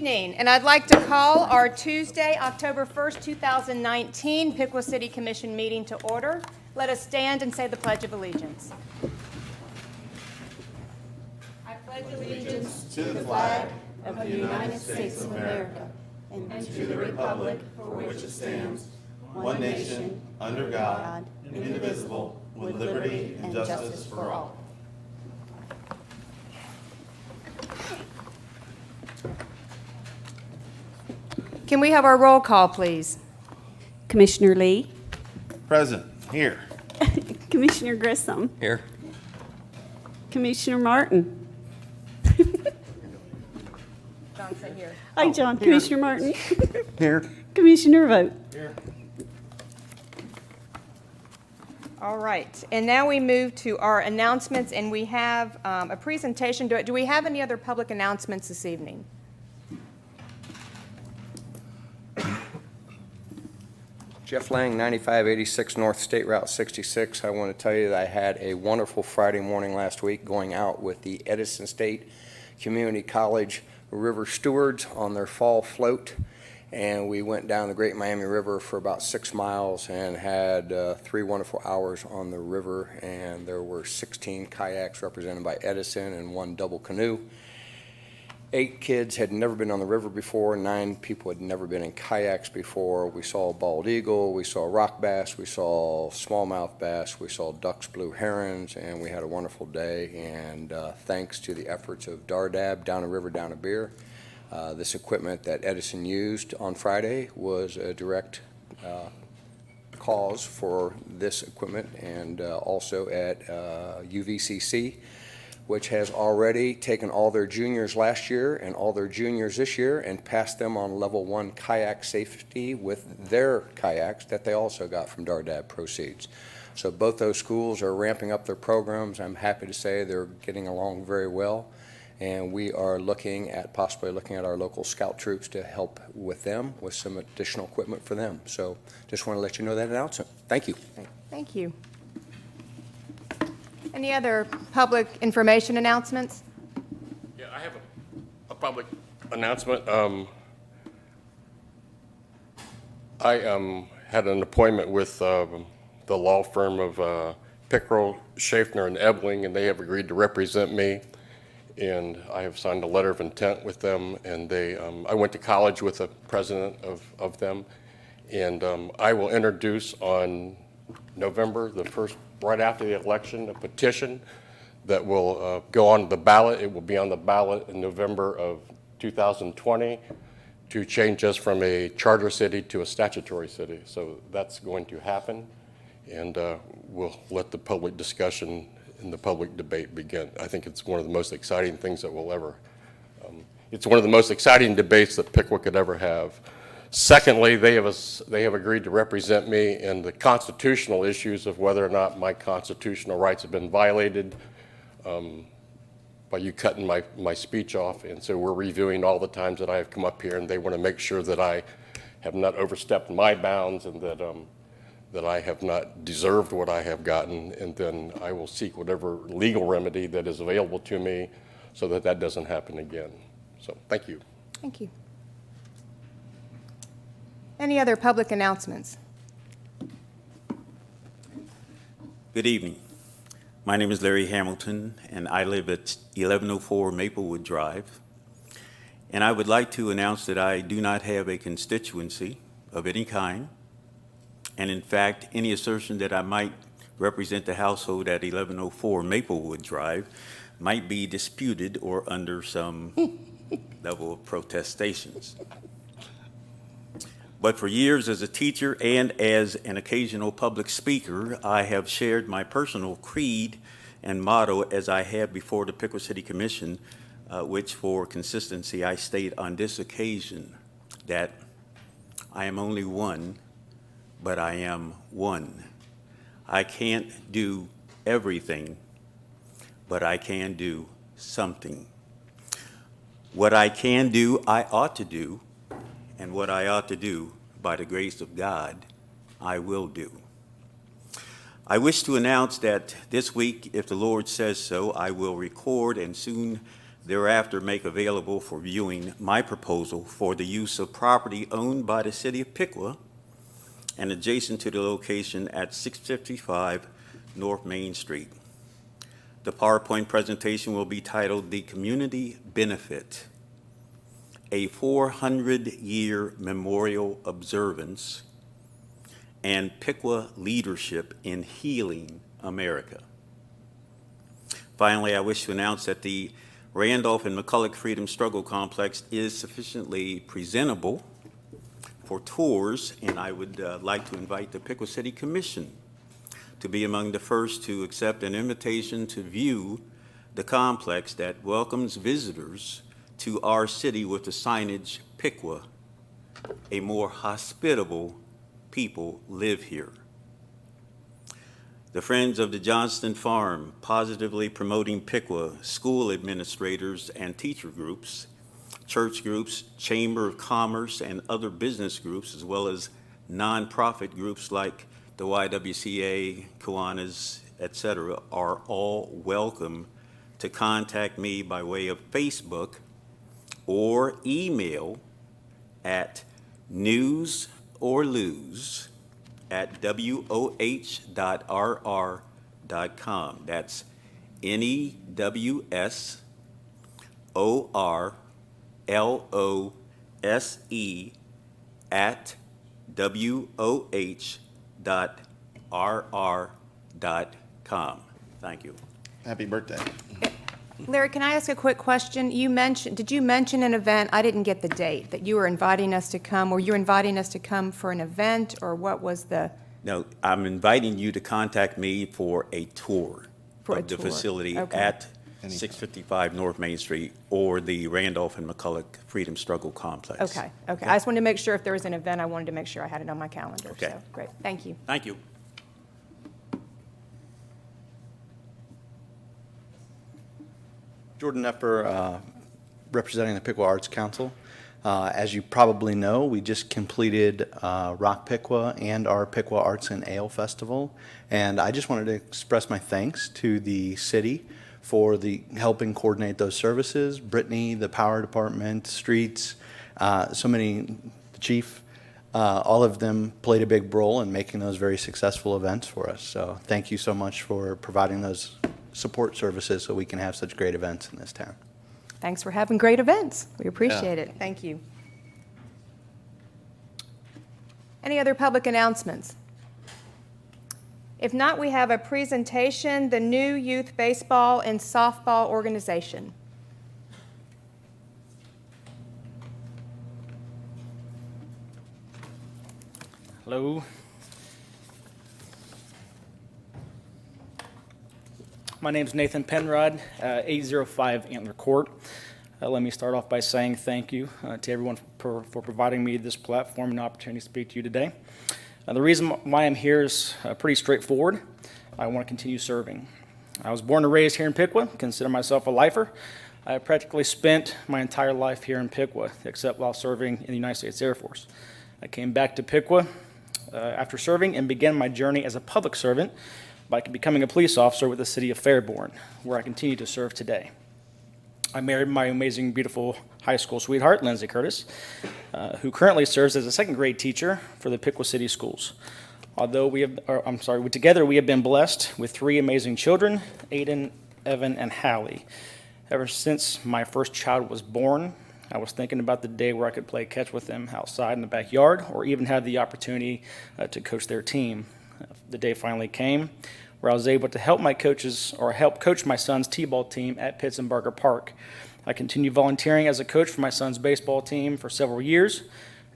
evening, and I'd like to call our Tuesday, October 1st, 2019 Piqua City Commission meeting to order. Let us stand and say the Pledge of Allegiance. I pledge allegiance to the flag of the United States of America and to the republic for which it stands, one nation, under God, indivisible, with liberty and justice for all. Can we have our roll call, please? Commissioner Lee. Present. Here. Commissioner Grissom. Here. Commissioner Martin. John, say here. Hi, John. Commissioner Martin. Here. Commissioner Vogt. Here. All right, and now we move to our announcements, and we have a presentation. Do we have any other public announcements this evening? Jeff Lang, 9586 North State Route 66. I want to tell you that I had a wonderful Friday morning last week going out with the Edison State Community College River Stewards on their fall float. And we went down the Great Miami River for about 6 miles and had 3 wonderful hours on the river. And there were 16 kayaks represented by Edison and 1 double canoe. 8 kids had never been on the river before. 9 people had never been in kayaks before. We saw bald eagle, we saw rock bass, we saw smallmouth bass, we saw ducks, blue herons, and we had a wonderful day. And thanks to the efforts of Dardab, Down a River, Down a Beer, this equipment that Edison used on Friday was a direct cause for this equipment, and also at UVCC, which has already taken all their juniors last year and all their juniors this year and passed them on level 1 kayak safety with their kayaks that they also got from Dardab proceeds. So both those schools are ramping up their programs. I'm happy to say they're getting along very well, and we are possibly looking at our local scout troops to help with them with some additional equipment for them. So just want to let you know that announcement. Thank you. Thank you. Any other public information announcements? Yeah, I have a public announcement. I had an appointment with the law firm of Piqua, Schaffner, and Ebling, and they have agreed to represent me. And I have signed a letter of intent with them, and I went to college with the president of them. And I will introduce on November the 1st, right after the election, a petition that will go on the ballot. It will be on the ballot in November of 2020 to change us from a charter city to a statutory city. So that's going to happen, and we'll let the public discussion and the public debate begin. I think it's one of the most exciting things that we'll ever, it's one of the most exciting debates that Piqua could ever have. Secondly, they have agreed to represent me in the constitutional issues of whether or not my constitutional rights have been violated by you cutting my speech off. And so we're reviewing all the times that I have come up here, and they want to make sure that I have not overstepped my bounds and that I have not deserved what I have gotten. And then I will seek whatever legal remedy that is available to me so that that doesn't happen again. So thank you. Thank you. Any other public announcements? Good evening. My name is Larry Hamilton, and I live at 1104 Maplewood Drive. And I would like to announce that I do not have a constituency of any kind. And in fact, any assertion that I might represent the household at 1104 Maplewood Drive might be disputed or under some level of protestations. But for years as a teacher and as an occasional public speaker, I have shared my personal creed and motto as I have before the Piqua City Commission, which for consistency I state on this occasion that I am only one, but I am one. I can't do everything, but I can do something. What I can do, I ought to do, and what I ought to do, by the grace of God, I will do. I wish to announce that this week, if the Lord says so, I will record and soon thereafter make available for viewing my proposal for the use of property owned by the city of Piqua and adjacent to the location at 655 North Main Street. The PowerPoint presentation will be titled "The Community Benefit: A 400-Year Memorial Observance and Piqua Leadership in Healing America." Finally, I wish to announce that the Randolph and McCulloch Freedom Struggle Complex is sufficiently presentable for tours, and I would like to invite the Piqua City Commission to be among the first to accept an invitation to view the complex that welcomes visitors to our city with the signage, "Piqua, a more hospitable people live here." The Friends of the Johnston Farm, positively promoting Piqua, school administrators and teacher groups, church groups, Chamber of Commerce, and other business groups, as well as nonprofit groups like the YWCA, Kiwanis, etc., are all welcome to contact me by way of Facebook or email at newsorlose@woh.rr.com. That's NEWSORLOSE@woh.rr.com. Thank you. Happy birthday. Larry, can I ask a quick question? Did you mention an event? I didn't get the date, that you were inviting us to come. Were you inviting us to come for an event, or what was the? No, I'm inviting you to contact me for a tour For a of the tour. facility Okay. at 655 North Main Street or the Randolph and McCulloch Freedom Struggle Complex. Okay. I just wanted to make sure if there was an event, I wanted to make sure I had it on my calendar. Okay. So, great, thank you. Thank you. Jordan Nepper, representing the Piqua Arts Council. As you probably know, we just completed Rock Piqua and our Piqua Arts and Ale Festival, and I just wanted to express my thanks to the city for helping coordinate those services. Brittany, the power department, streets, the chief, all of them played a big role in making those very successful events for us. So thank you so much for providing those support services so we can have such great events in this town. Thanks for having great events. We appreciate it. Thank you. Any other public announcements? If not, we have a presentation, the new youth baseball and softball organization. Hello. My name's Nathan Penrod, 805 Antler Court. Let me start off by saying thank you to everyone for providing me this platform and opportunity to speak to you today. The reason why I'm here is pretty straightforward. I want to continue serving. I was born and raised here in Piqua, consider myself a lifer. I practically spent my entire life here in Piqua, except while serving in the United States Air Force. I came back to Piqua after serving and began my journey as a public servant by becoming a police officer with the city of Fairborn, where I continue to serve today. I married my amazing, beautiful high school sweetheart, Lindsay Curtis, who currently serves as a second grade teacher for the Piqua City Schools. Together we have been blessed with three amazing children, Aiden, Evan, and Hallie. Ever since my first child was born, I was thinking about the day where I could play catch with them outside in the backyard, or even have the opportunity to coach their team. The day finally came where I was able to help coach my son's t-ball team at Pittsburgh Park. I continued volunteering as a coach for my son's baseball team for several years.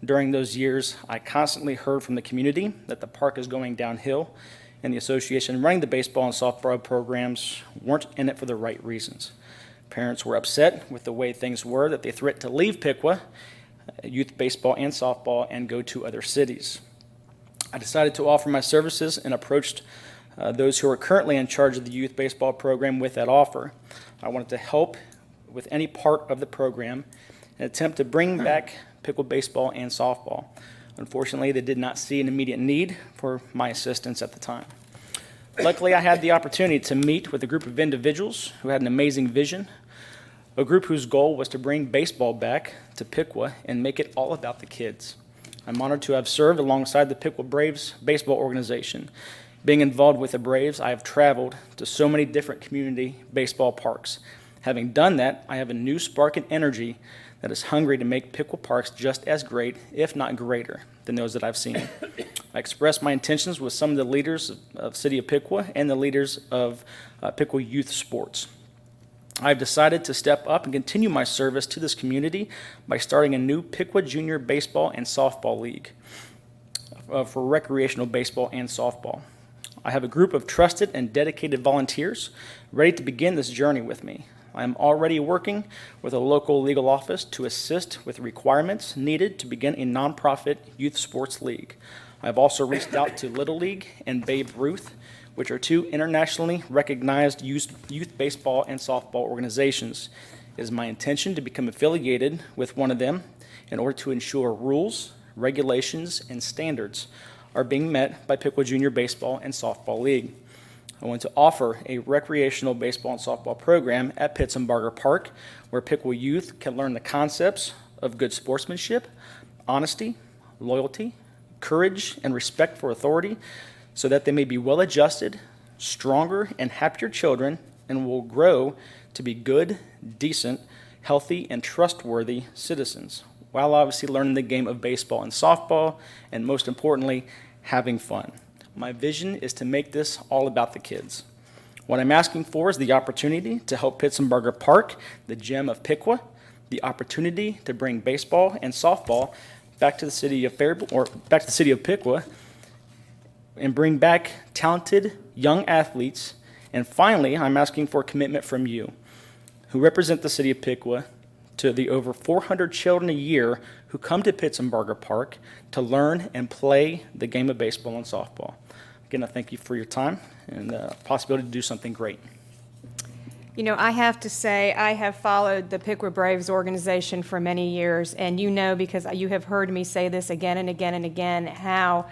During those years, I constantly heard from the community that the park is going downhill, and the association running the baseball and softball programs weren't in it for the right reasons. Parents were upset with the way things were, that they threatened to leave Piqua, youth baseball and softball, and go to other cities. I decided to offer my services and approached those who are currently in charge of the youth baseball program with that offer. I wanted to help with any part of the program and attempt to bring back Piqua baseball and softball. Unfortunately, they did not see an immediate need for my assistance at the time. Luckily, I had the opportunity to meet with a group of individuals who had an amazing vision a group whose goal was to bring baseball back to Piqua and make it all about the kids. I'm honored to have served alongside the Piqua Braves baseball organization. Being involved with the Braves, I have traveled to so many different community baseball parks. Having done that, I have a new spark and energy that is hungry to make Piqua parks just as great, if not greater, than those that I've seen. I expressed my intentions with some of the leaders of City of Piqua and the leaders of Piqua Youth Sports. I've decided to step up and continue my service to this community by starting a new Piqua Junior Baseball and Softball League for recreational baseball and softball. I have a group of trusted and dedicated volunteers ready to begin this journey with me. I am already working with a local legal office to assist with requirements needed to begin a nonprofit youth sports league. I have also reached out to Little League and Babe Ruth, which are two internationally recognized youth baseball and softball organizations. It is my intention to become affiliated with one of them in order to ensure rules, regulations, and standards are being met by Piqua Junior Baseball and Softball League. I want to offer a recreational baseball and softball program at Pittsburgh Park where Piqua youth can learn the concepts of good sportsmanship, honesty, loyalty, courage, and respect for authority so that they may be well-adjusted, stronger, and happier children and will grow to be good, decent, healthy, and trustworthy citizens, while obviously learning the game of baseball and softball, and most importantly, having fun. My vision is to make this all about the kids. What I'm asking for is the opportunity to help Pittsburgh Park, the gem of Piqua, the opportunity to bring baseball and softball back to the city of Piqua, and bring back talented young athletes. And finally, I'm asking for a commitment from you, who represent the city of Piqua, to the over 400 children a year who come to Pittsburgh Park to learn and play the game of baseball and softball. Again, I thank you for your time and the possibility to do something great. You know, I have to say, I have followed the Piqua Braves organization for many years, and you know, because you have heard me say this again and again and again, how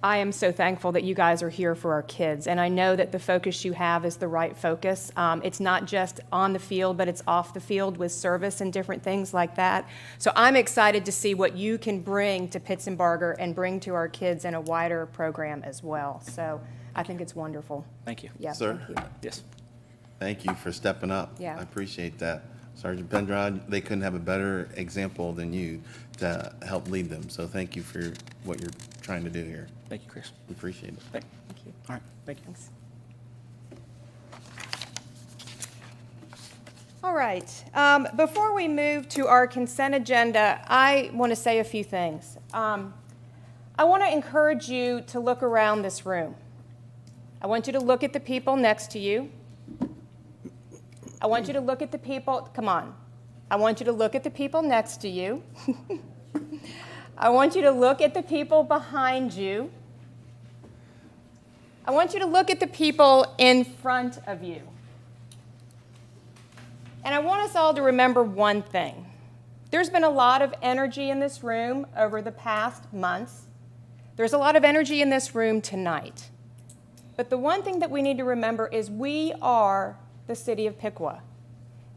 I am so thankful that you guys are here for our kids. And I know that the focus you have is the right focus. It's not just on the field, but it's off the field with service and different things like that. So I'm excited to see what you can bring to Pittsburgh and bring to our kids in a wider program as well. So I think it's wonderful. Thank you. Yeah, Sir? thank you. Yes. Thank you for stepping up. Yeah. I appreciate that. Sergeant Penrod, they couldn't have a better example than you to help lead them. So thank you for what you're trying to do here. Thank you, Chris. We appreciate it. Thank Thank you. All right. Thank you. Thanks. All right. Before we move to our consent agenda, I want to say a few things. I want to encourage you to look around this room. I want you to look at the people next to you. I want you to look at the people, come on. I want you to look at the people next to you. I want you to look at the people behind you. I want you to look at the people in front of you. And I want us all to remember one thing. There's been a lot of energy in this room over the past months. There's a lot of energy in this room tonight. But the one thing that we need to remember is we are the city of Piqua.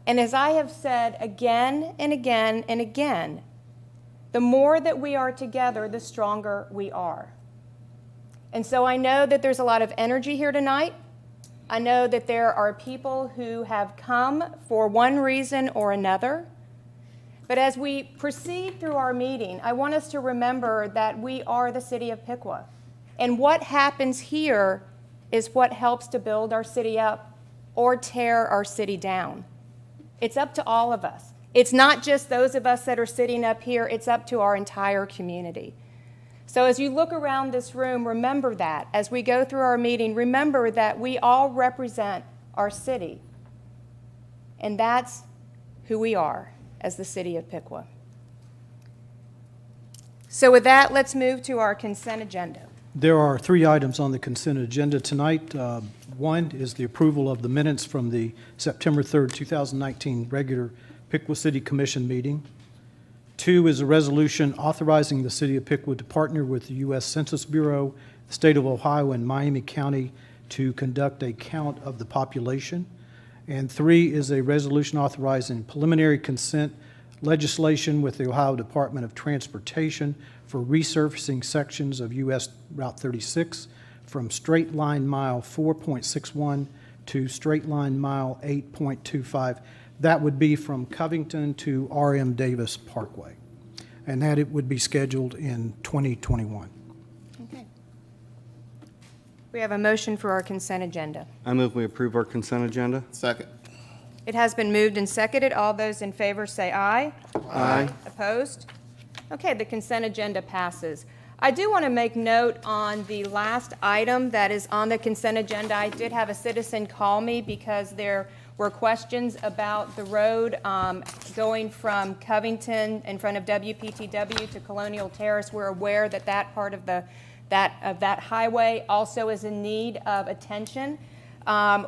And as I have said again and again and again, the more that we are together, the stronger we are. And so I know that there's a lot of energy here tonight. I know that there are people who have come for one reason or another. But as we proceed through our meeting, I want us to remember that we are the city of Piqua. And what happens here is what helps to build our city up or tear our city down. It's up to all of us. It's not just those of us that are sitting up here, it's up to our entire community. So as you look around this room, remember that. As we go through our meeting, remember that we all represent our city. And that's who we are as the city of Piqua. So with that, let's move to our consent agenda. There are 3 items on the consent agenda tonight. One is the approval of the minutes from the September 3rd, 2019 regular Piqua City Commission meeting. 2 is a resolution authorizing the city of Piqua to partner with the U.S. Census Bureau, the state of Ohio, and Miami County to conduct a count of the population. And 3 is a resolution authorizing preliminary consent legislation with the Ohio Department of Transportation for resurfacing sections of US Route 36 from straight line mile 4.61 to straight line mile 8.25. That would be from Covington to R.M. Davis Parkway, and that it would be scheduled in 2021. Okay. We have a motion for our consent agenda. I move we approve our consent agenda. Second. It has been moved and seconded. All those in favor say aye. Aye. Opposed? Okay, the consent agenda passes. I do want to make note on the last item that is on the consent agenda. I did have a citizen call me because there were questions about the road going from Covington in front of WPTW to Colonial Terrace. We're aware that that part of that highway also is in need of attention.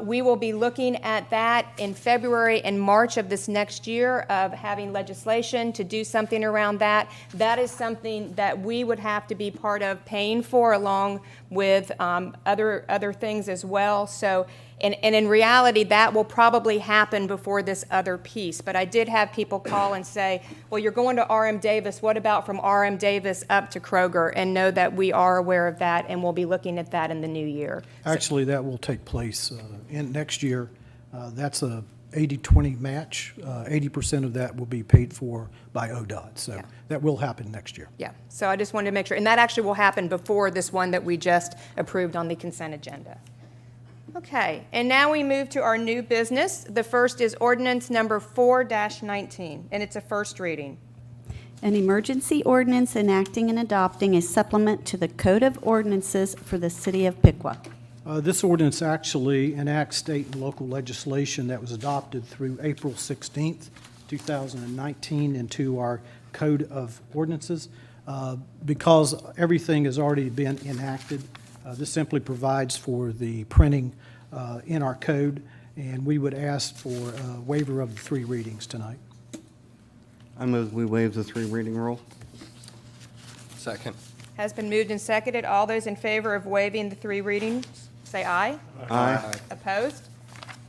We will be looking at that in February and March of this next year of having legislation to do something around that. That is something that we would have to be part of paying for along with other things as well. So, and in reality, that will probably happen before this other piece. But I did have people call and say, well, you're going to R.M. Davis. What about from R.M. Davis up to Kroger? And know that we are aware of that, and we'll be looking at that in the new year. Actually, that will take place in next year. That's a 80-20 match. 80% of that will be paid for by ODOT. So Yeah. that will happen next year. Yeah, so I just wanted to make sure, and that actually will happen before this one that we just approved on the consent agenda. Okay, and now we move to our new business. The first is ordinance number 4-19, and it's a first reading. An emergency ordinance enacting and adopting a supplement to the Code of Ordinances for the City of Piqua. This ordinance actually enacts state and local legislation that was adopted through April 16th, 2019 into our Code of Ordinances. Because everything has already been enacted, this simply provides for the printing in our code, and we would ask for a waiver of the 3 readings tonight. I move we waive the 3 reading rule. Second. Has been moved and seconded. All those in favor of waiving the 3 readings, say aye. Aye. Opposed?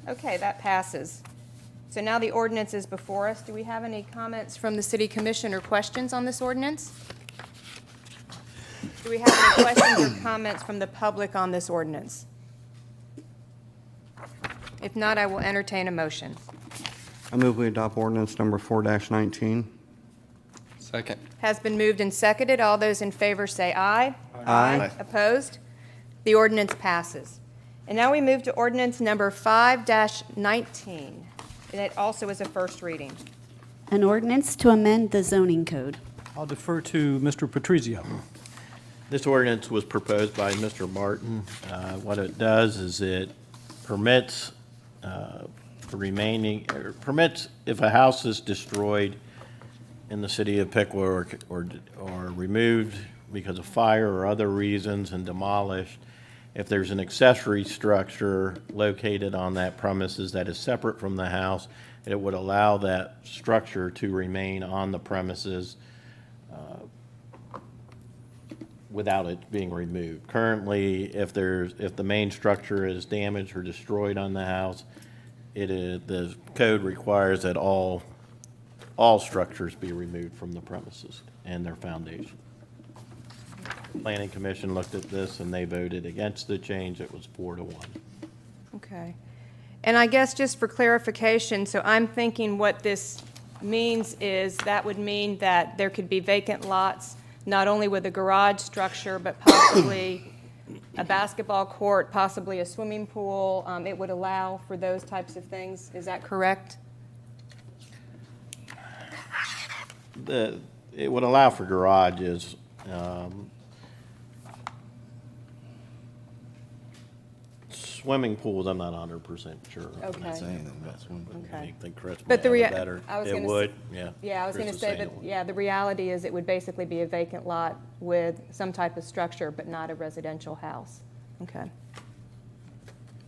Okay, that passes. So now the ordinance is before us. Do we have any comments from the city commission or questions on this ordinance? Do we have any questions or comments from the public on this ordinance? If not, I will entertain a motion. I move we adopt ordinance number 4-19. Second. Has been moved and seconded. All those in favor say aye. Aye. Opposed? The ordinance passes. And now we move to ordinance number 5-19, and it also is a first reading. An ordinance to amend the zoning code. I'll defer to Mr. Patrizio. This ordinance was proposed by Mr. Martin. What it does is it permits permits if a house is destroyed in the city of Piqua or removed because of fire or other reasons and demolished, if there's an accessory structure located on that premises that is separate from the house, it would allow that structure to remain on the premises without it being removed. Currently, if the main structure is damaged or destroyed on the house, the code requires that all structures be removed from the premises and their foundation. The Planning Commission looked at this and they voted against the change. It was 4-1. Okay. And I guess just for clarification, so I'm thinking what this means is that would mean that there could be vacant lots, not only with a garage structure, but possibly a basketball court, possibly a swimming pool. It would allow for those types of things. Is that correct? It would allow for garages. Swimming pools, I'm not 100% sure. Okay. I think Chris But might the have a better. I was It gonna would, yeah. Yeah, I was Chris going to is say saying that, it would. yeah, the reality is it would basically be a vacant lot with some type of structure, but not a residential house. Okay.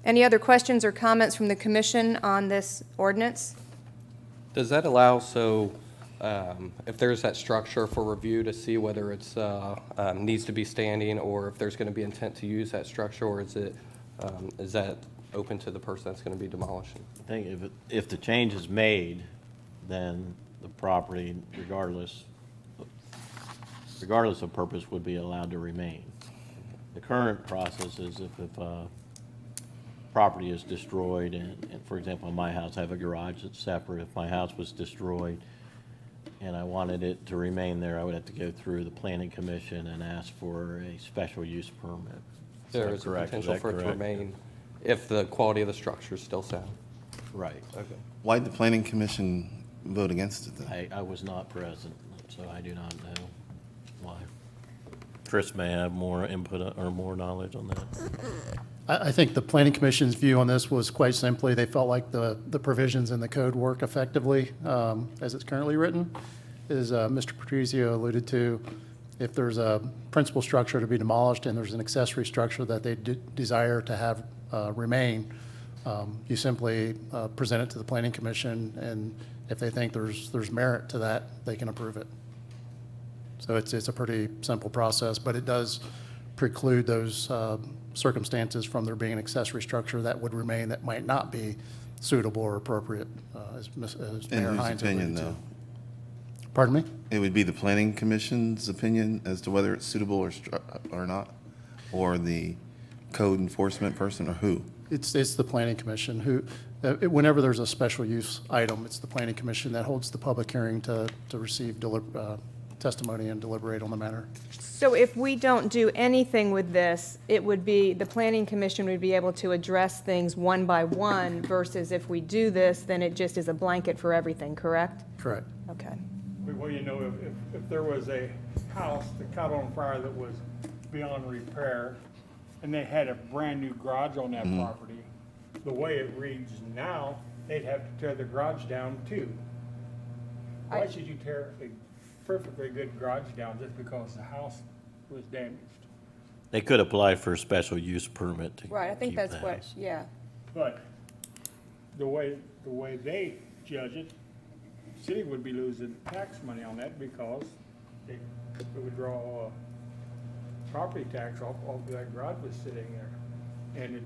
Any other questions or comments from the commission on this ordinance? Does that allow, if there's that structure for review to see whether it's, needs to be standing, or if there's going to be intent to use that structure, or is that open to the person that's going to be demolishing. I think if the change is made, then the property, regardless of purpose, would be allowed to remain. The current process is if property is destroyed, and for example, in my house, I have a garage that's separate. If my house was destroyed and I wanted it to remain there, I would have to go through the planning commission and ask for a special use permit. There is a potential for it to remain if the quality of the structure is still sound. Right. Okay. Why did the planning commission vote against it then? I was not present, so I do not know why. Chris may have more input or more knowledge on that. I think the planning commission's view on this was quite simply, they felt like the provisions in the code work effectively as it's currently written. As Mr. Patrizio alluded to, if there's a principal structure to be demolished and there's an accessory structure that they desire to have remain, you simply present it to the planning commission, and if they think there's merit to that, they can approve it. So it's a pretty simple process, but it does preclude those circumstances from there being an accessory structure that would remain that might not be suitable or appropriate, as In Mayor whose Hines opinion, alluded to. though? Pardon me? It would be the planning commission's opinion as to whether it's suitable or not? Or the code enforcement person, or who? It's the planning commission who, whenever there's a special use item, it's the planning commission that holds the public hearing to receive testimony and deliberate on the matter. So if we don't do anything with this, it would be, the planning commission would be able to address things one by one versus if we do this, then it just is a blanket for everything, correct? Correct. Okay. Well, you know, if there was a house that caught on fire that was beyond repair, and they had a brand-new garage on that property, the way it reads now, they'd have to tear the garage down too. Why should you tear a perfectly good garage down just because the house was damaged? They could apply for a special use permit to Right, I think keep that's the what, house. yeah. But the way they judge it, the city would be losing tax money on that because it would draw property tax off that garage was sitting there. And it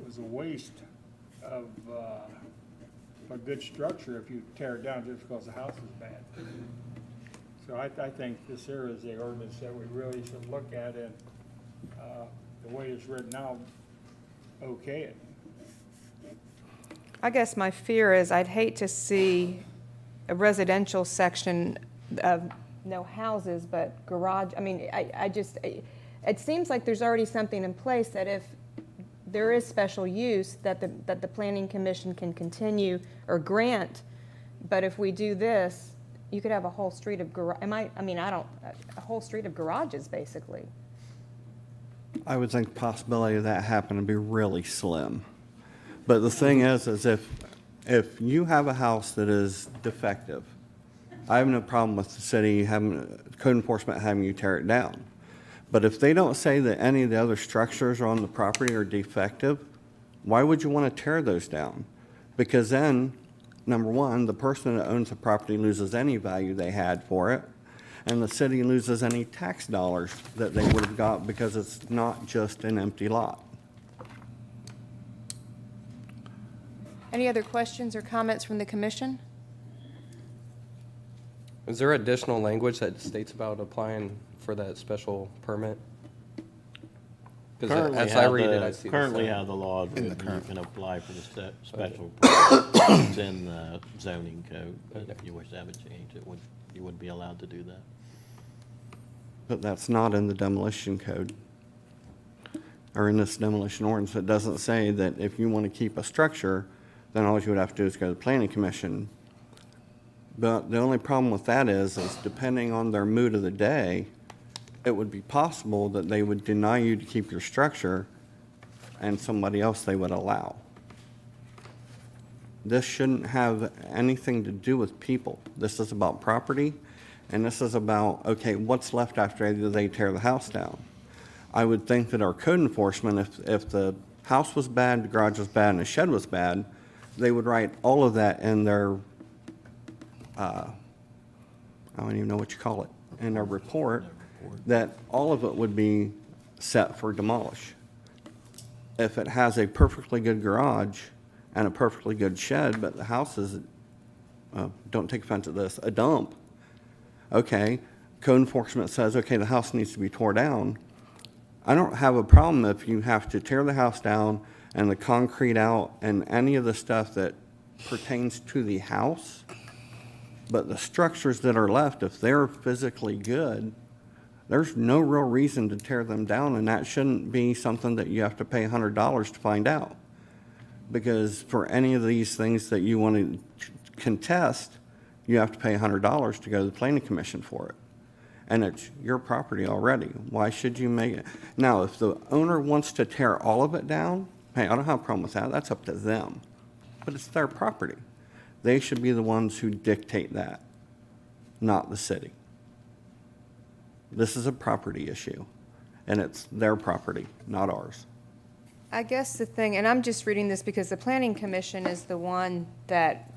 was a waste of a good structure if you tear it down just because the house is bad. So I think this here is the ordinance that we really should look at, and the way it's written now, okay it. I guess my fear is I'd hate to see a residential section of no houses, but garage. I mean, it seems like there's already something in place that if there is special use that the planning commission can continue or grant, but if we do this, you could have a whole street of a whole street of garages basically. I would think the possibility of that happening would be really slim. But the thing is if you have a house that is defective, I have no problem with the city code enforcement having you tear it down. But if they don't say that any of the other structures on the property are defective, why would you want to tear those down? Because then, number one, the person that owns the property loses any value they had for it, and the city loses any tax dollars that they would have got because it's not just an empty lot. Any other questions or comments from the commission? Is there additional language that states about applying for that special permit? Because Currently as I read it, I see Currently the how same. the law is written, you can apply for the special permit. It's in the zoning code, but if you wish to have it changed, you would be allowed to do that. But that's not in the demolition code, or in this demolition ordinance. It doesn't say that if you want to keep a structure, then all you would have to do is go to the planning commission. But the only problem with that is depending on their mood of the day, it would be possible that they would deny you to keep your structure and somebody else they would allow. This shouldn't have anything to do with people. This is about property, and this is about, okay, what's left after they tear the house down? I would think that our code enforcement, if the house was bad, the garage was bad, and the shed was bad, they would write all of that in their, I don't even know what you call it, in their report, that all of it would be set for demolish. if it has a perfectly good garage and a perfectly good shed, but the house is, don't take offense at this, a dump, okay, code enforcement says, okay, the house needs to be tore down. I don't have a problem if you have to tear the house down and the concrete out and any of the stuff that pertains to the house. But the structures that are left, if they're physically good, there's no real reason to tear them down, and that shouldn't be something that you have to pay $100 to find out. Because for any of these things that you want to contest, you have to pay $100 to go to the planning commission for it. And it's your property already. Why should you make it? Now, if the owner wants to tear all of it down, hey, I don't have a problem with that. That's up to them. But it's their property. They should be the ones who dictate that, not the city. This is a property issue, and it's their property, not ours. I guess the thing, and I'm just reading this because the Planning Commission is the one that,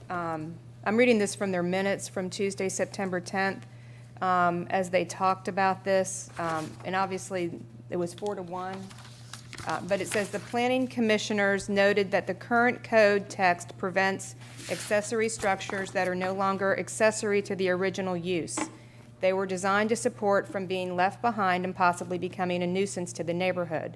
I'm reading this from their minutes from Tuesday, September 10th, as they talked about this, and obviously it was 4-1. But it says the planning commissioners noted that the current code text prevents accessory structures that are no longer accessory to the original use. They were designed to support from being left behind and possibly becoming a nuisance to the neighborhood.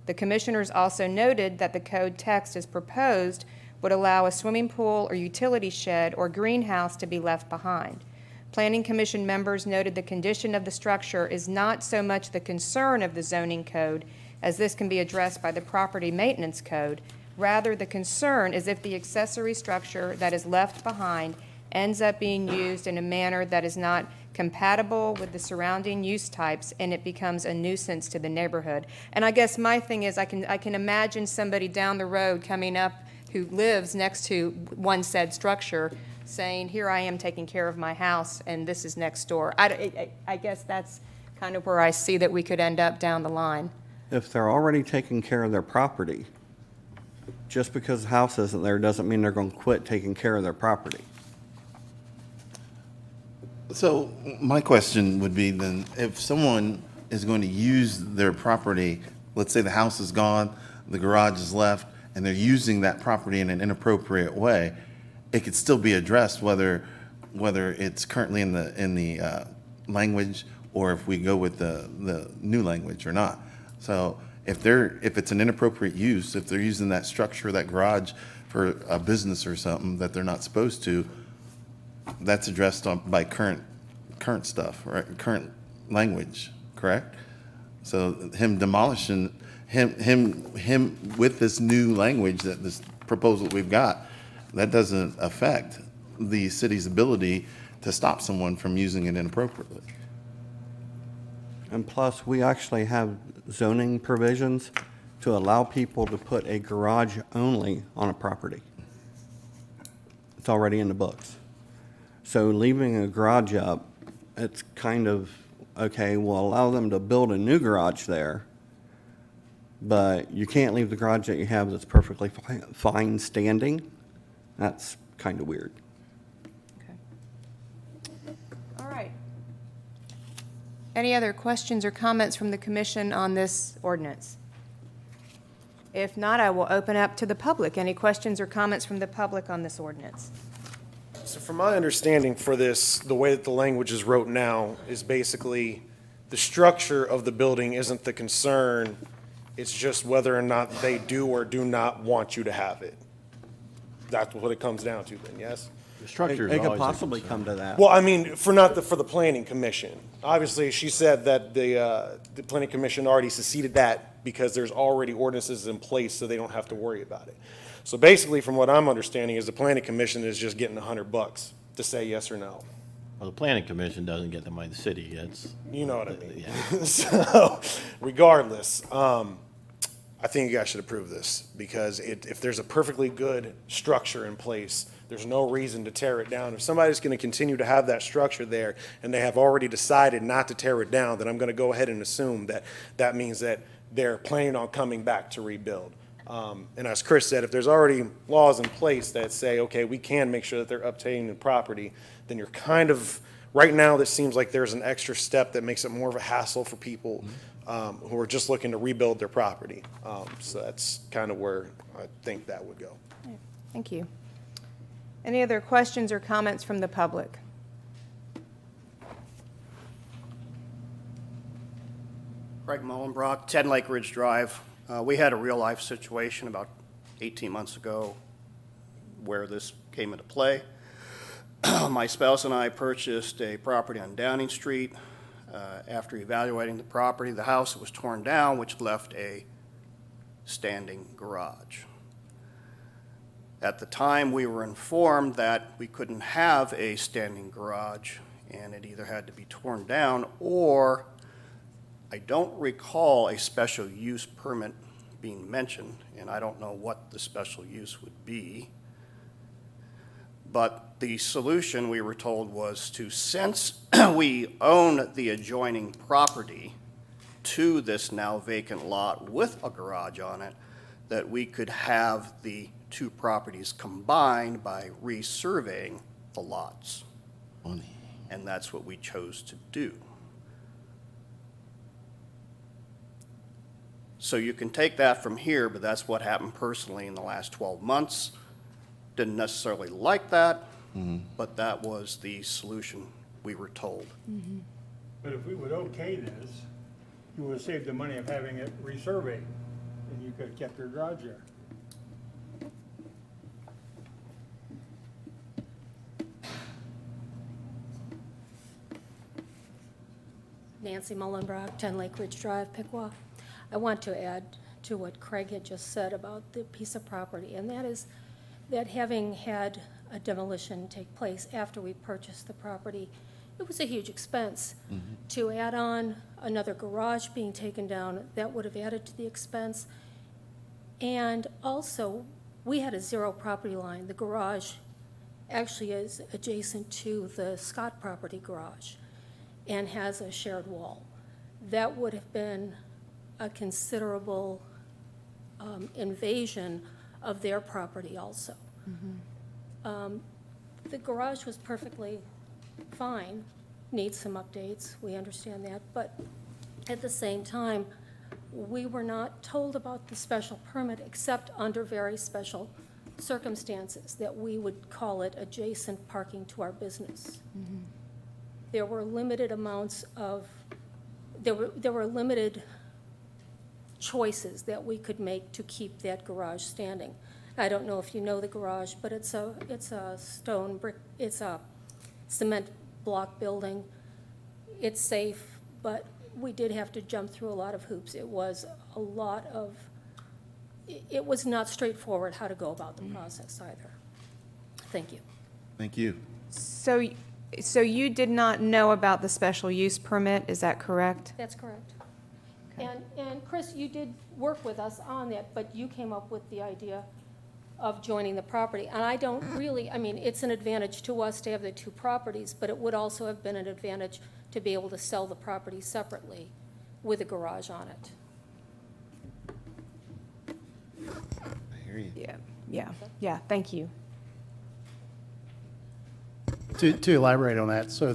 The commissioners also noted that the code text as proposed would allow a swimming pool or utility shed or greenhouse to be left behind. Planning Commission members noted the condition of the structure is not so much the concern of the zoning code as this can be addressed by the property maintenance code. Rather, the concern is if the accessory structure that is left behind ends up being used in a manner that is not compatible with the surrounding use types and it becomes a nuisance to the neighborhood. And I guess my thing is I can imagine somebody down the road coming up who lives next to one said structure saying, here I am taking care of my house and this is next door. I guess that's kind of where I see that we could end up down the line. If they're already taking care of their property, just because the house isn't there doesn't mean they're going to quit taking care of their property. So my question would be then, if someone is going to use their property, let's say the house is gone, the garage is left, and they're using that property in an inappropriate way, it could still be addressed whether it's currently in the language or if we go with the new language or not. So if it's an inappropriate use, if they're using that structure, that garage for a business or something that they're not supposed to, that's addressed by current stuff, right? Current language, correct? So him demolishing him with this new language, that this proposal we've got, that doesn't affect the city's ability to stop someone from using it inappropriately. And plus, we actually have zoning provisions to allow people to put a garage only on a property. It's already in the books. So leaving a garage up, it's kind of, okay, we'll allow them to build a new garage there, but you can't leave the garage that you have that's perfectly fine standing. That's kind of weird. Okay. All right. Any other questions or comments from the commission on this ordinance? If not, I will open up to the public. Any questions or comments from the public on this ordinance? So from my understanding for this, the way that the language is wrote now is basically the structure of the building isn't the concern. It's just whether or not they do or do not want you to have it. That's what it comes down to then, yes? The structure is It could always a possibly concern. come to that. Well, I mean, for the planning commission. Obviously, she said that the planning commission already seceded that because there's already ordinances in place, so they don't have to worry about it. So basically, from what I'm understanding, is the planning commission is just getting $100 to say yes or no. Well, the planning commission doesn't get the money, the city gets. You know what I mean? Yeah. So, regardless, I think you guys should approve this because if there's a perfectly good structure in place, there's no reason to tear it down. If somebody's going to continue to have that structure there and they have already decided not to tear it down, then I'm going to go ahead and assume that that means that they're planning on coming back to rebuild. And as Chris said, if there's already laws in place that say, okay, we can make sure that they're obtaining the property, then you're kind of, right now, this seems like there's an extra step that makes it more of a hassle for people who are just looking to rebuild their property. So that's kind of where I think that would go. Thank you. Any other questions or comments from the public? Craig Mullenbrock, 10 Lake Ridge Drive. We had a real-life situation about 18 months ago where this came into play. My spouse and I purchased a property on Downing Street. After evaluating the property, the house was torn down, which left a standing garage. At the time, we were informed that we couldn't have a standing garage, and it either had to be torn down or I don't recall a special use permit being mentioned, and I don't know what the special use would be. But the solution, we were told, was to, since we own the adjoining property to this now vacant lot with a garage on it, that we could have the two properties combined by resurveying the lots. And that's what we chose to do. So you can take that from here, but that's what happened personally in the last 12 months. Didn't necessarily like that, but that was the solution we were told. But if we would okay this, you would have saved the money of having it resurveyed, and you could have kept your garage there. Nancy Mullenbrock, 10 Lake Ridge Drive, Piqua. I want to add to what Craig had just said about the piece of property, and that is that having had a demolition take place after we purchased the property, it was a huge expense. To add on another garage being taken down, that would have added to the expense. And also, we had a zero property line. The garage actually is adjacent to the Scott property garage and has a shared wall. That would have been a considerable invasion of their property also. The garage was perfectly fine, needs some updates, we understand that, but at the same time, we were not told about the special permit except under very special circumstances, that we would call it adjacent parking to our business. There were limited amounts of, there were limited choices that we could make to keep that garage standing. I don't know if you know the garage, but it's a stone brick, it's a cement block building. It's safe, but we did have to jump through a lot of hoops. It was a lot of, it was not straightforward how to go about the process either. Thank you. Thank you. So you did not know about the special use permit, is that correct? That's correct. And Chris, you did work with us on that, but you came up with the idea of joining the property. And I don't really, I mean, it's an advantage to us to have the two properties, but it would also have been an advantage to be able to sell the property separately with a garage on it. I hear you. Yeah, thank you. To elaborate on that, so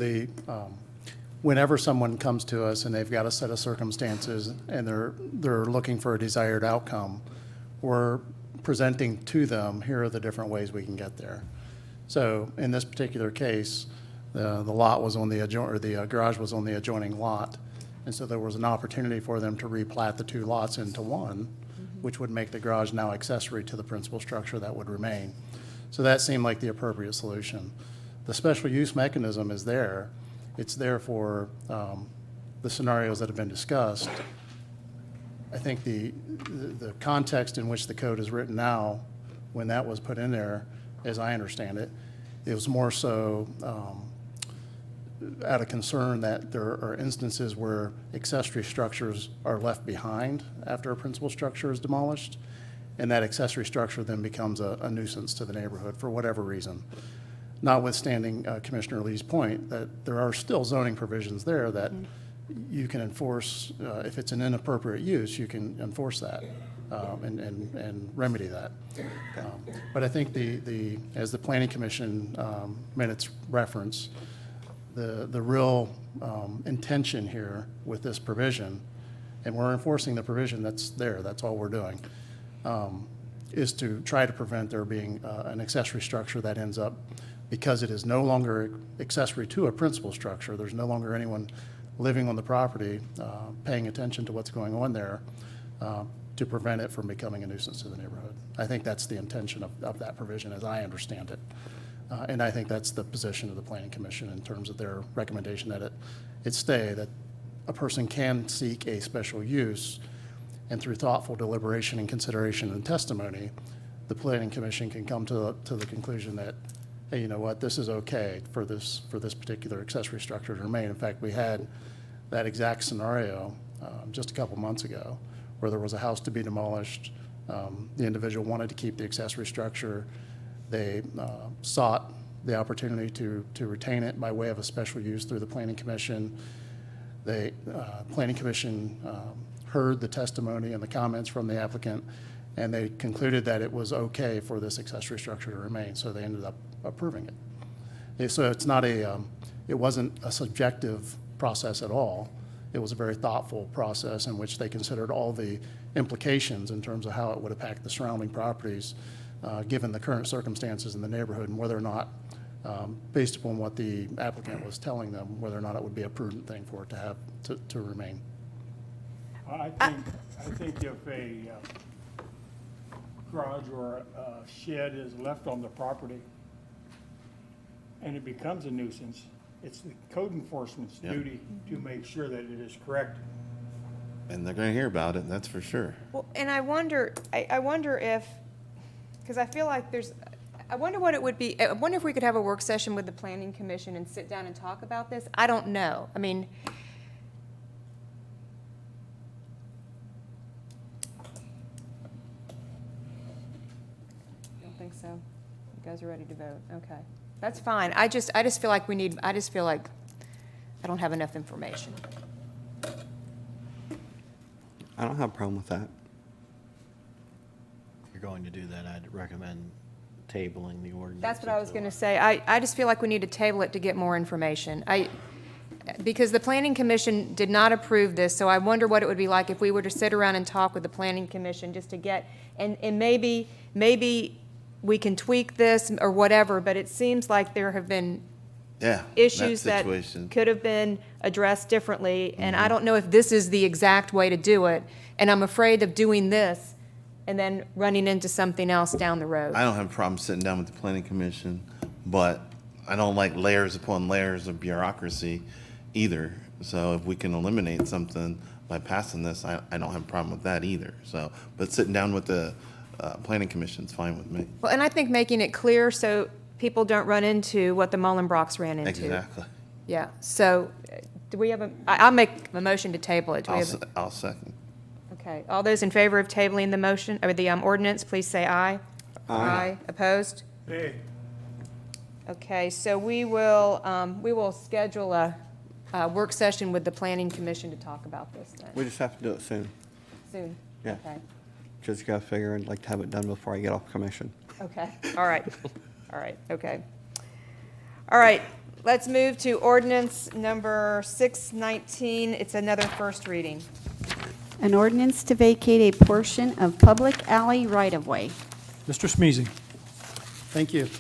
whenever someone comes to us and they've got a set of circumstances and they're looking for a desired outcome, we're presenting to them, here are the different ways we can get there. So in this particular case, the lot was on the garage was on the adjoining lot, and so there was an opportunity for them to replat the two lots into one, which would make the garage now accessory to the principal structure that would remain. So that seemed like the appropriate solution. The special use mechanism is there. It's there for the scenarios that have been discussed. I think the context in which the code is written now, when that was put in there, as I understand it, it was more so out of concern that there are instances where accessory structures are left behind after a principal structure is demolished, and that accessory structure then becomes a nuisance to the neighborhood for whatever reason. Notwithstanding Commissioner Lee's point that there are still zoning provisions there that you can enforce, if it's an inappropriate use, you can enforce that and remedy that. But I think as the Planning Commission minutes reference, the real intention here with this provision and we're enforcing the provision that's there, that's all we're doing, is to try to prevent there being an accessory structure that ends up, because it is no longer accessory to a principal structure, there's no longer anyone living on the property, paying attention to what's going on there, to prevent it from becoming a nuisance to the neighborhood. I think that's the intention of that provision, as I understand it. And I think that's the position of the Planning Commission in terms of their recommendation that it stay, that a person can seek a special use, and through thoughtful deliberation and consideration and testimony, the Planning Commission can come to the conclusion that, hey, you know what, this is okay for this particular accessory structure to remain. In fact, we had that exact scenario just a couple months ago, where there was a house to be demolished. The individual wanted to keep the accessory structure. They sought the opportunity to retain it by way of a special use through the Planning Commission. The Planning Commission heard the testimony and the comments from the applicant, and they concluded that it was okay for this accessory structure to remain, so they ended up approving it. So it's not it wasn't a subjective process at all. It was a very thoughtful process in which they considered all the implications in terms of how it would impact the surrounding properties, given the current circumstances in the neighborhood, and whether or not, based upon what the applicant was telling them, whether or not it would be a prudent thing for it to have to remain. I think if a garage or a shed is left on the property and it becomes a nuisance, it's the code enforcement's duty to make sure that it is corrected. And they're going to hear about it, that's for sure. Well, and I wonder if, because I feel like I wonder what it would be, I wonder if we could have a work session with the Planning Commission and sit down and talk about this. I don't know. I mean, don't think so. You guys are ready to vote. Okay. That's fine. I just feel like I don't have enough information. I don't have a problem with that. If you're going to do that, I'd recommend tabling the ordinance. That's what I was going to say. I just feel like we need to table it to get more information. Because the Planning Commission did not approve this, so I wonder what it would be like if we were to sit around and talk with the Planning Commission just to get, and maybe we can tweak this or whatever, but it seems like there have been issues that could have been addressed differently, and I don't know if this is the exact way to do it, and I'm afraid of doing this and then running into something else down the road. I don't have a problem sitting down with the Planning Commission, but I don't like layers upon layers of bureaucracy either. So if we can eliminate something by passing this, I don't have a problem with that either. So, but sitting down with the Planning Commission is fine with me. Well, and I think making it clear so people don't run into what the Mullenbrocks ran into. Exactly. Yeah, so do we have I'll make a motion to table it. Do we have I'll second. Okay, all those in favor of tabling the motion, or the ordinance, please say aye. Aye. Opposed? Hey, Okay, so we will schedule a work session with the Planning Commission to talk about this then. We just have to do it soon, Soon? Yeah. Okay, because you got to figure I'd like to have it done before I get off commission. okay, all right, all right, okay. All right, let's move to ordinance number 619. It's another first reading. An ordinance to vacate a portion of public alley right-of-way. Mr. Smeezing. Thank you.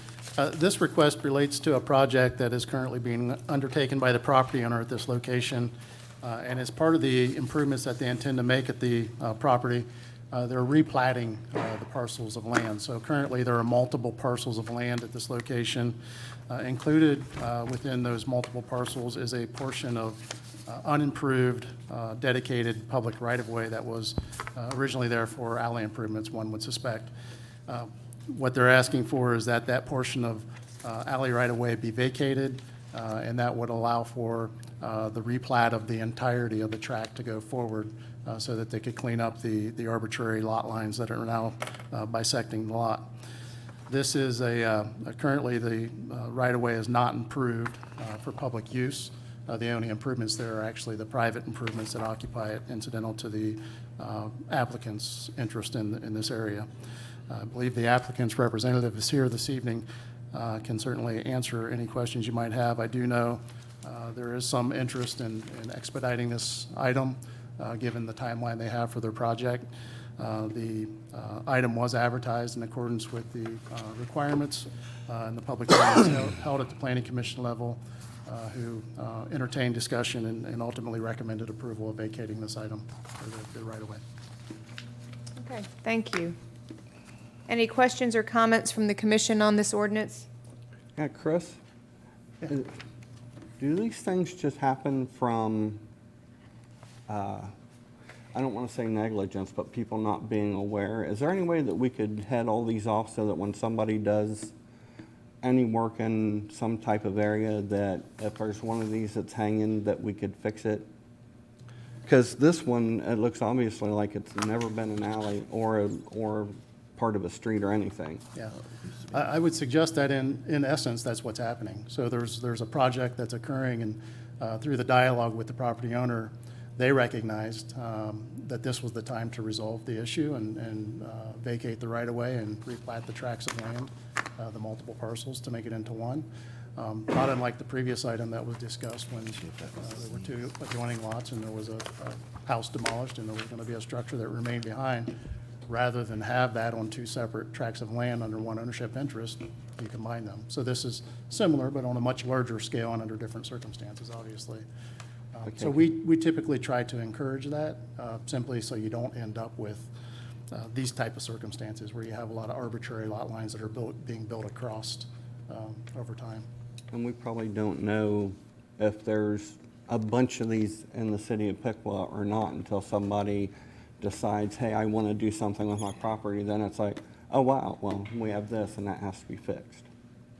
This request relates to a project that is currently being undertaken by the property owner at this location. And as part of the improvements that they intend to make at the property, they're replatting the parcels of land. So currently, there are multiple parcels of land at this location. Included within those multiple parcels is a portion of unimproved, dedicated public right-of-way that was originally there for alley improvements, one would suspect. What they're asking for is that that portion of alley right-of-way be vacated, and that would allow for the replat of the entirety of the tract to go forward so that they could clean up the arbitrary lot lines that are now bisecting the lot. This is currently the right-of-way is not improved for public use. The only improvements there are actually the private improvements that occupy it, incidental to the applicant's interest in this area. I believe the applicant's representative is here this evening, can certainly answer any questions you might have. I do know there is some interest in expediting this item. given the timeline they have for their project. The item was advertised in accordance with the requirements, and the public hearing was held at the Planning Commission level, who entertained discussion and ultimately recommended approval of vacating this item for the right-of-way. Okay, thank you. Any questions or comments from the commission on this ordinance? Yeah, Chris? Do these things just happen from, I don't want to say negligence, but people not being aware? Is there any way that we could head all these off so that when somebody does any work in some type of area, that if there's one of these that's hanging, that we could fix it? Because this one, it looks obviously like it's never been an alley or part of a street or anything. Yeah, I would suggest that in essence, that's what's happening. So there's a project that's occurring, and through the dialogue with the property owner, they recognized that this was the time to resolve the issue and vacate the right-of-way and replat the tracts of land, the multiple parcels, to make it into one. Not unlike the previous item that was discussed when there were two adjoining lots and there was a house demolished and there was going to be a structure that remained behind. Rather than have that on two separate tracts of land under one ownership interest, you combine them. So this is similar, but on a much larger scale and under different circumstances, obviously. So we typically try to encourage that, simply so you don't end up with these type of circumstances where you have a lot of arbitrary lot lines that are being built across over time. And we probably don't know if there's a bunch of these in the city of Piqua or not until somebody decides, hey, I want to do something with my property. Then it's like, oh, wow, well, we have this and that has to be fixed.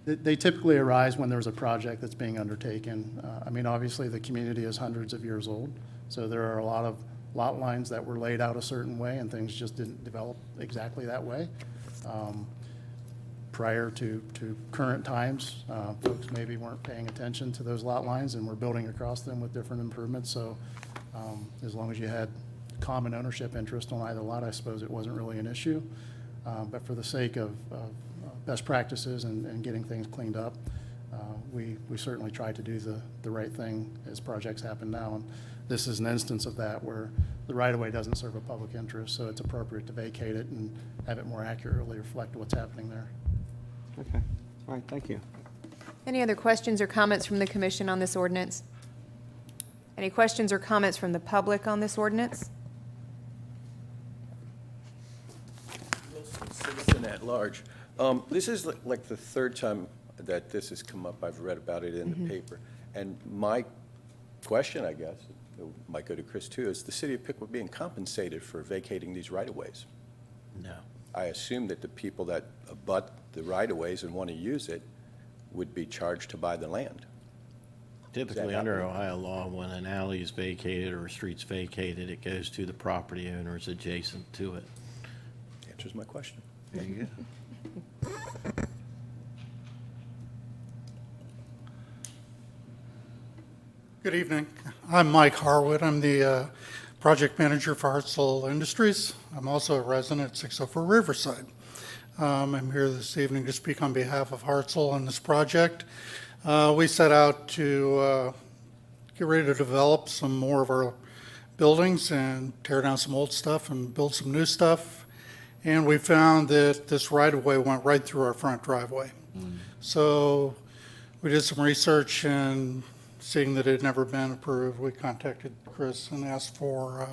They typically arise when there's a project that's being undertaken. I mean, obviously, the community is hundreds of years old, so there are a lot of lot lines that were laid out a certain way, and things just didn't develop exactly that way. Prior to current times, folks maybe weren't paying attention to those lot lines and were building across them with different improvements. So as long as you had common ownership interest on either lot, I suppose it wasn't really an issue. But for the sake of best practices and getting things cleaned up, we certainly try to do the right thing as projects happen now. And this is an instance of that where the right-of-way doesn't serve a public interest, so it's appropriate to vacate it and have it more accurately reflect what's happening there. Okay, all right, thank you. Any other questions or comments from the commission on this ordinance? Any questions or comments from the public on this ordinance? Citizen at large. This is like the third time that this has come up. I've read about it in the paper. And my question, I guess, it might go to Chris too, is the city of Piqua being compensated for vacating these right-of-ways? No. I assume that the people that abut the right-of-ways and want to use it would be charged to buy the land. Typically, under Ohio law, when an alley is vacated or a street's vacated, it goes to the property owners adjacent to it. Answers my question. There you go. Good evening. I'm Mike Harwood. I'm the project manager for Hartsel Industries. I'm also a resident at 604 Riverside. I'm here this evening to speak on behalf of Hartsel on this project. We set out to get ready to develop some more of our buildings and tear down some old stuff and build some new stuff. And we found that this right-of-way went right through our front driveway. So we did some research, and seeing that it had never been approved, we contacted Chris and asked for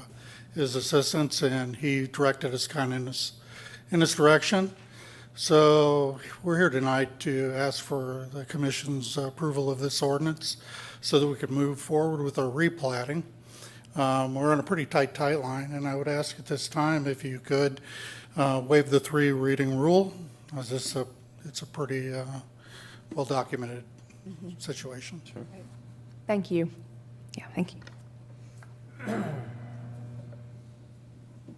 his assistance, and he directed us kind of in this direction. So we're here tonight to ask for the commission's approval of this ordinance so that we could move forward with our replatting. We're on a pretty tight line, and I would ask at this time if you could waive the 3 reading rule, as it's a pretty well-documented situation. Sure. Thank you. Yeah, thank you.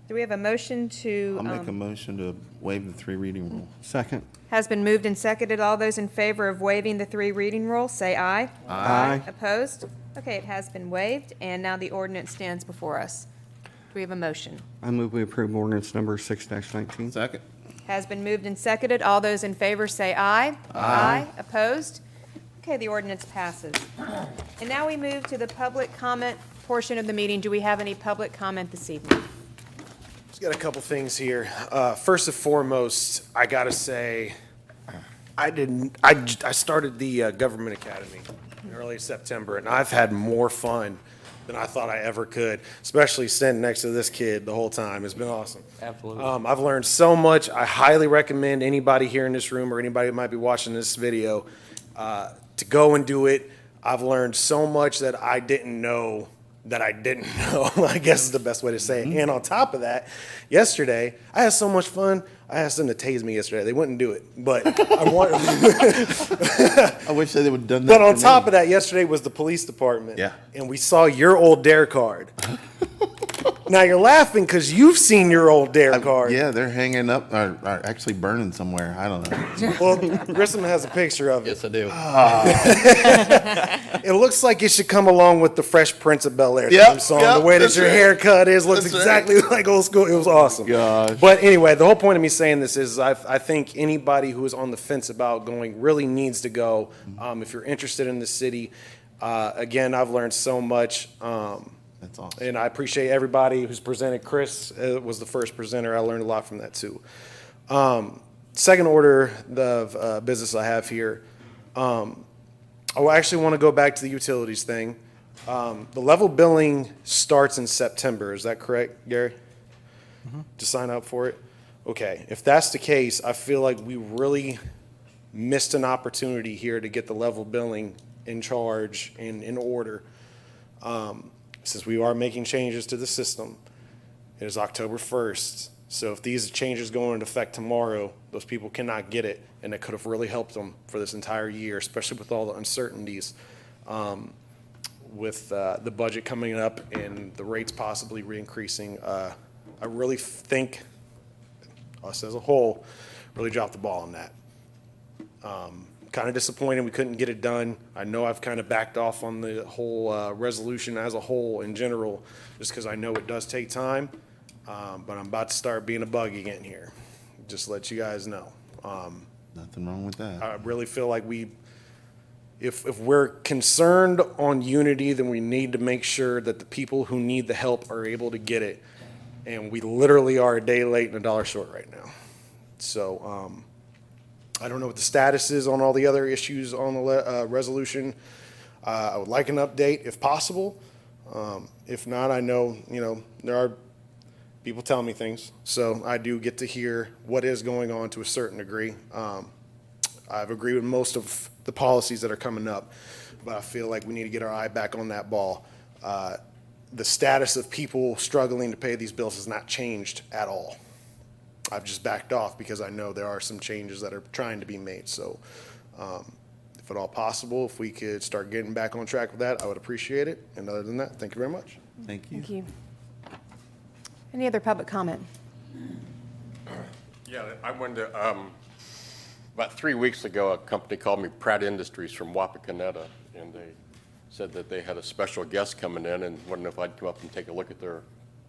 Do we have a motion to? I'll make a motion to waive the 3 reading rule. Second. Has been moved and seconded. All those in favor of waiving the 3 reading rule, say aye. Aye. Opposed? Okay, it has been waived, and now the ordinance stands before us. Do we have a motion? I move we approve ordinance number 6-19. Second. Has been moved and seconded. All those in favor say aye. Aye. Opposed? Okay, the ordinance passes. And now we move to the public comment portion of the meeting. Do we have any public comment this evening? Just got a couple things here. First and foremost, I gotta say, I started the Government Academy in early September, and I've had more fun than I thought I ever could, especially sitting next to this kid the whole time. It's been awesome. Absolutely. I've learned so much. I highly recommend anybody here in this room or anybody who might be watching this video to go and do it. I've learned so much that I didn't know that I didn't know, I guess is the best way to say it. And on top of that, yesterday, I had so much fun. I asked them to tase me yesterday. They wouldn't do it, but I want. I wish they would have done that. But on for top me. of that, yesterday was the police department. Yeah. And we saw your old dare card. Now you're laughing because you've seen your old dare card. Yeah, they're hanging up, or actually burning somewhere. I don't know. Well, Grissom has a picture of it. Yes, I do. It looks like it should come along with the Fresh Prince of Bel-Air Yep, theme song. yep, The way that that's your right. haircut is looks That's exactly like old school. It was awesome. Gosh. But anyway, the whole point of me saying this is I think anybody who is on the fence about going really needs to go. If you're interested in the city, again, I've learned so much. That's awesome. And I appreciate everybody who's presented. Chris was the first presenter. I learned a lot from that too. Second order of business I have here. I actually want to go back to the utilities thing. The level billing starts in September. Is that correct, Gary? To sign up for it? Okay. If that's the case, I feel like we really missed an opportunity here to get the level billing in charge and in order. Since we are making changes to the system, it is October 1st. So if these changes go into effect tomorrow, those people cannot get it, and it could have really helped them for this entire year, especially with all the uncertainties with the budget coming up and the rates possibly re-increasing. I really think us as a whole really dropped the ball on that. Kind of disappointed we couldn't get it done. I know I've kind of backed off on the whole resolution as a whole in general, just because I know it does take time. But I'm about to start being a bug again here. Just to let you guys know. Nothing wrong with that. I really feel like if we're concerned on unity, then we need to make sure that the people who need the help are able to get it. And we literally are a day late and $1 short right now. So, I don't know what the status is on all the other issues on the resolution. I would like an update if possible. If not, I know, there are people telling me things. So I do get to hear what is going on to a certain degree. I've agreed with most of the policies that are coming up, but I feel like we need to get our eye back on that ball. The status of people struggling to pay these bills has not changed at all. I've just backed off because I know there are some changes that are trying to be made. So if at all possible, if we could start getting back on track with that, I would appreciate it. And other than that, thank you very much. Thank you. Thank you. Any other public comment? Yeah, I wanted to, about 3 weeks ago, a company called me, Pratt Industries from Wapakoneta, and they said that they had a special guest coming in and wondered if I'd come up and take a look at their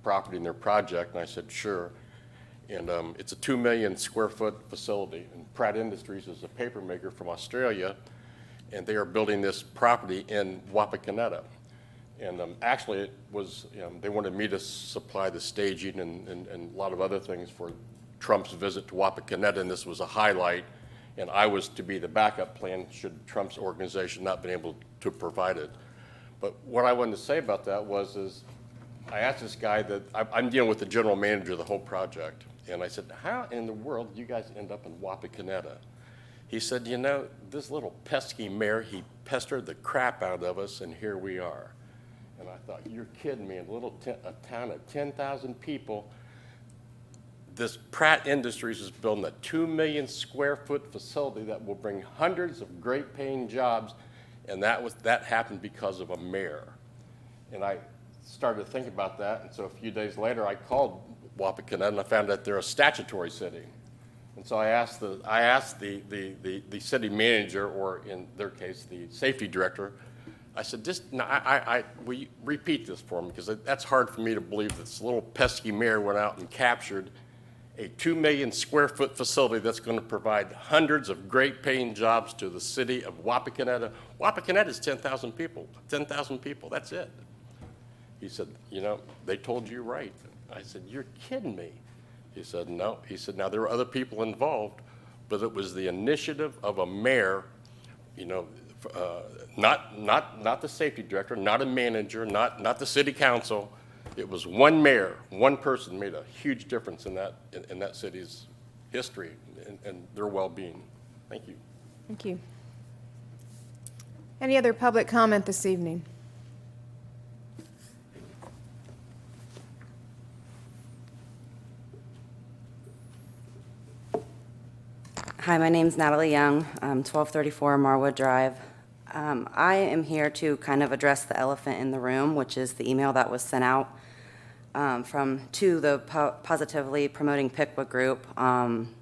property and their project, and I said, sure. And it's a 2 million square foot facility, and Pratt Industries is a paper maker from Australia, and they are building this property in Wapakoneta. And actually, it was, they wanted me to supply the staging and a lot of other things for Trump's visit to Wapakoneta, and this was a highlight. And I was to be the backup plan should Trump's organization not been able to provide it. But what I wanted to say about that is I asked this guy that I'm dealing with the general manager of the whole project, and I said, how in the world did you guys end up in Wapakoneta? He said, this little pesky mayor, he pestered the crap out of us, and here we are. And I thought, you're kidding me, a town of 10,000 people. This Pratt Industries is building a 2 million square foot facility that will bring hundreds of great paying jobs, and that happened because of a mayor. And I started to think about that, and so a few days later I called Wapakoneta and I found out they're a statutory city. And so I asked the city manager, or in their case, the safety director, I said, will you repeat this for me? Because that's hard for me to believe that this little pesky mayor went out and captured a 2 million square foot facility that's going to provide hundreds of great paying jobs to the city of Wapakoneta. Wapakoneta is 10,000 people. 10,000 people, that's it. He said, you know, they told you right. I said, you're kidding me. He said, no. He said, now there were other people involved, but it was the initiative of a mayor, you know, not the safety director, not a manager, not the city council. It was one mayor, one person made a huge difference in that city's history and their well-being. Thank you. Thank you. Any other public comment this evening? Hi, my name's Natalie Young, 1234 Marwood Drive. I am here to kind of address the elephant in the room, which is the email that was sent out to the Positively Promoting Piqua group,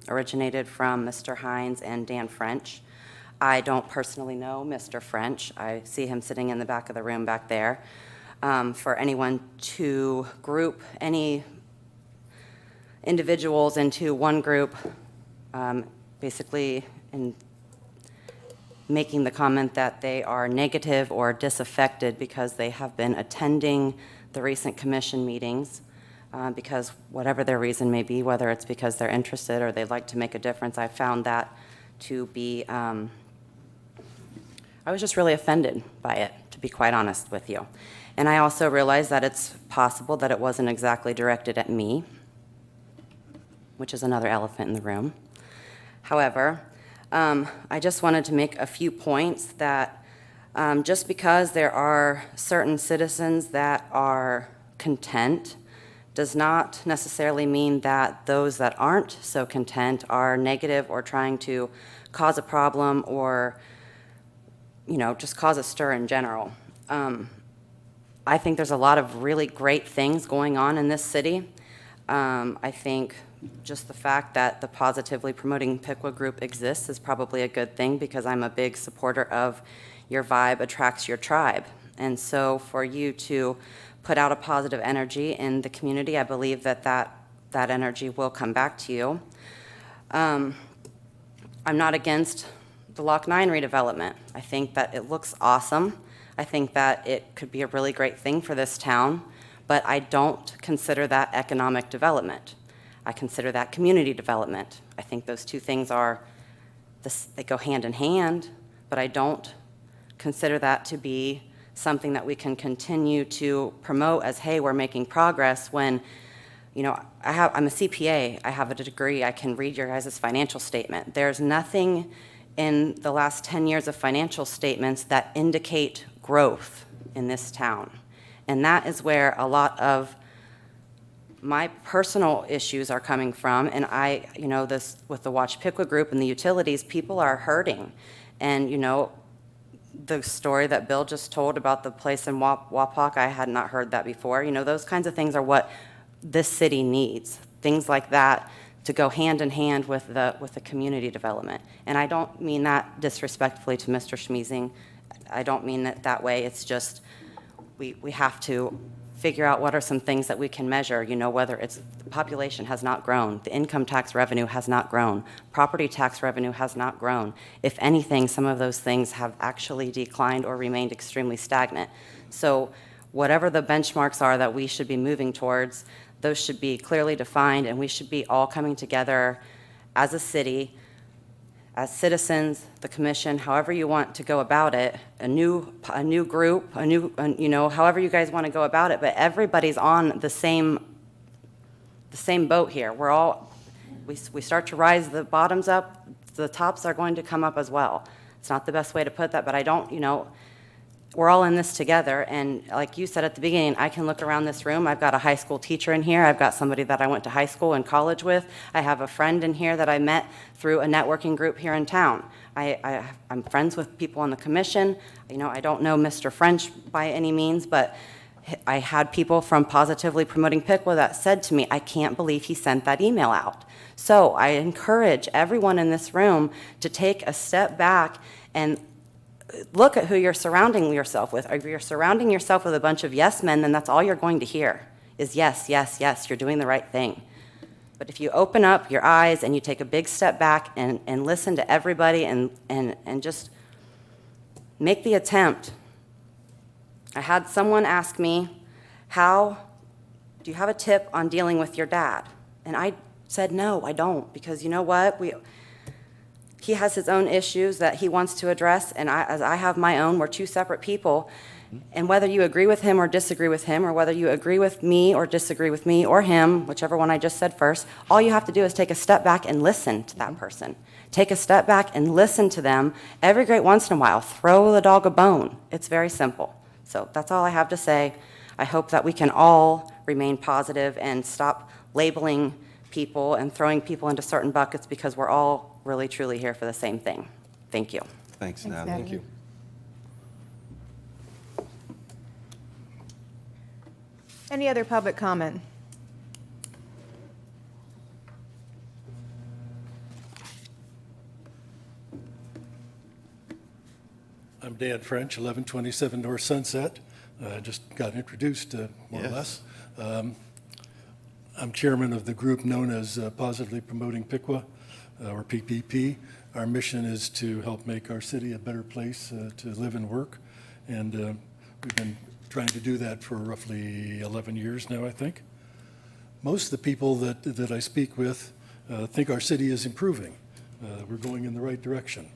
originated from Mr. Hines and Dan French. I don't personally know Mr. French. I see him sitting in the back of the room back there. For anyone to group any individuals into one group, basically in making the comment that they are negative or disaffected because they have been attending the recent commission meetings, because whatever their reason may be, whether it's because they're interested or they'd like to make a difference, I found that to be, I was just really offended by it, to be quite honest with you. And I also realized that it's possible that it wasn't exactly directed at me, which is another elephant in the room. However, I just wanted to make a few points that just because there are certain citizens that are content does not necessarily mean that those that aren't so content are negative or trying to cause a problem or, you know, just cause a stir in general. I think there's a lot of really great things going on in this city. I think just the fact that the Positively Promoting Piqua group exists is probably a good thing, because I'm a big supporter of your vibe attracts your tribe. And so for you to put out a positive energy in the community, I believe that energy will come back to you. I'm not against the Lock 9 redevelopment. I think that it looks awesome. I think that it could be a really great thing for this town, but I don't consider that economic development. I consider that community development. I think those two things they go hand in hand, but I don't consider that to be something that we can continue to promote as, hey, we're making progress, when, you know, I'm a CPA, I have a degree, I can read your guys' financial statement. There's nothing in the last 10 years of financial statements that indicate growth in this town. And that is where a lot of my personal issues are coming from. And this with the Watch Piqua group and the utilities, people are hurting. And, you know, the story that Bill just told about the place in Wapak, I had not heard that before. You know, those kinds of things are what this city needs. Things like that to go hand in hand with the community development. And I don't mean that disrespectfully to Mr. Schmeezing. I don't mean it that way. It's just we have to figure out what are some things that we can measure, you know, whether it's the population has not grown, the income tax revenue has not grown, property tax revenue has not grown. If anything, some of those things have actually declined or remained extremely stagnant. So whatever the benchmarks are that we should be moving towards, those should be clearly defined, and we should be all coming together as a city, as citizens, the commission, however you want to go about it, a new group, you know, however you guys want to go about it, but everybody's on the same boat here. We start to rise the bottoms up, the tops are going to come up as well. It's not the best way to put that, but I don't, you know, we're all in this together. And like you said at the beginning, I can look around this room. I've got a high school teacher in here. I've got somebody that I went to high school and college with. I have a friend in here that I met through a networking group here in town. I'm friends with people on the commission. You know, I don't know Mr. French by any means, but I had people from Positively Promoting Piqua that said to me, I can't believe he sent that email out. So I encourage everyone in this room to take a step back and look at who you're surrounding yourself with. If you're surrounding yourself with a bunch of yes men, then that's all you're going to hear is yes, yes, yes, you're doing the right thing. But if you open up your eyes and you take a big step back and listen to everybody and just make the attempt. I had someone ask me, how, do you have a tip on dealing with your dad? And I said, no, I don't, because you know what? He has his own issues that he wants to address, and as I have my own. We're two separate people. And whether you agree with him or disagree with him, or whether you agree with me or disagree with me or him, whichever one I just said first, all you have to do is take a step back and listen to that person. Take a step back and listen to them. Every great once in a while, throw the dog a bone. It's very simple. So that's all I have to say. I hope that we can all remain positive and stop labeling people and throwing people into certain buckets, because we're all really, truly here for the same thing. Thank you. Thanks, Thanks, Natalie. Natalie. Thank you. Any other public comment? I'm Dan French, 1127 North Sunset. I just got introduced, more or less. I'm chairman of the group known as Positively Promoting Piqua, or PPP. Our mission is to help make our city a better place to live and work. And we've been trying to do that for roughly 11 years now, I think. Most of the people that I speak with think our city is improving. We're going in the right direction.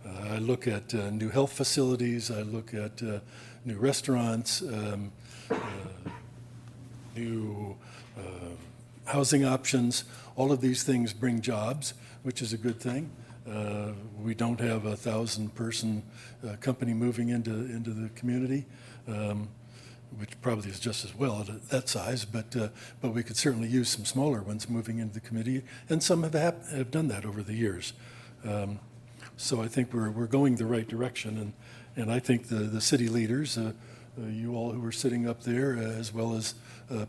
I look at new health facilities, I look at new restaurants, new housing options. All of these things bring jobs, which is a good thing. We don't have a 1,000-person company moving into the community, which probably is just as well at that size, but we could certainly use some smaller ones moving into the community, and some have done that over the years. So I think we're going the right direction, and I think the city leaders, you all who are sitting up there, as well as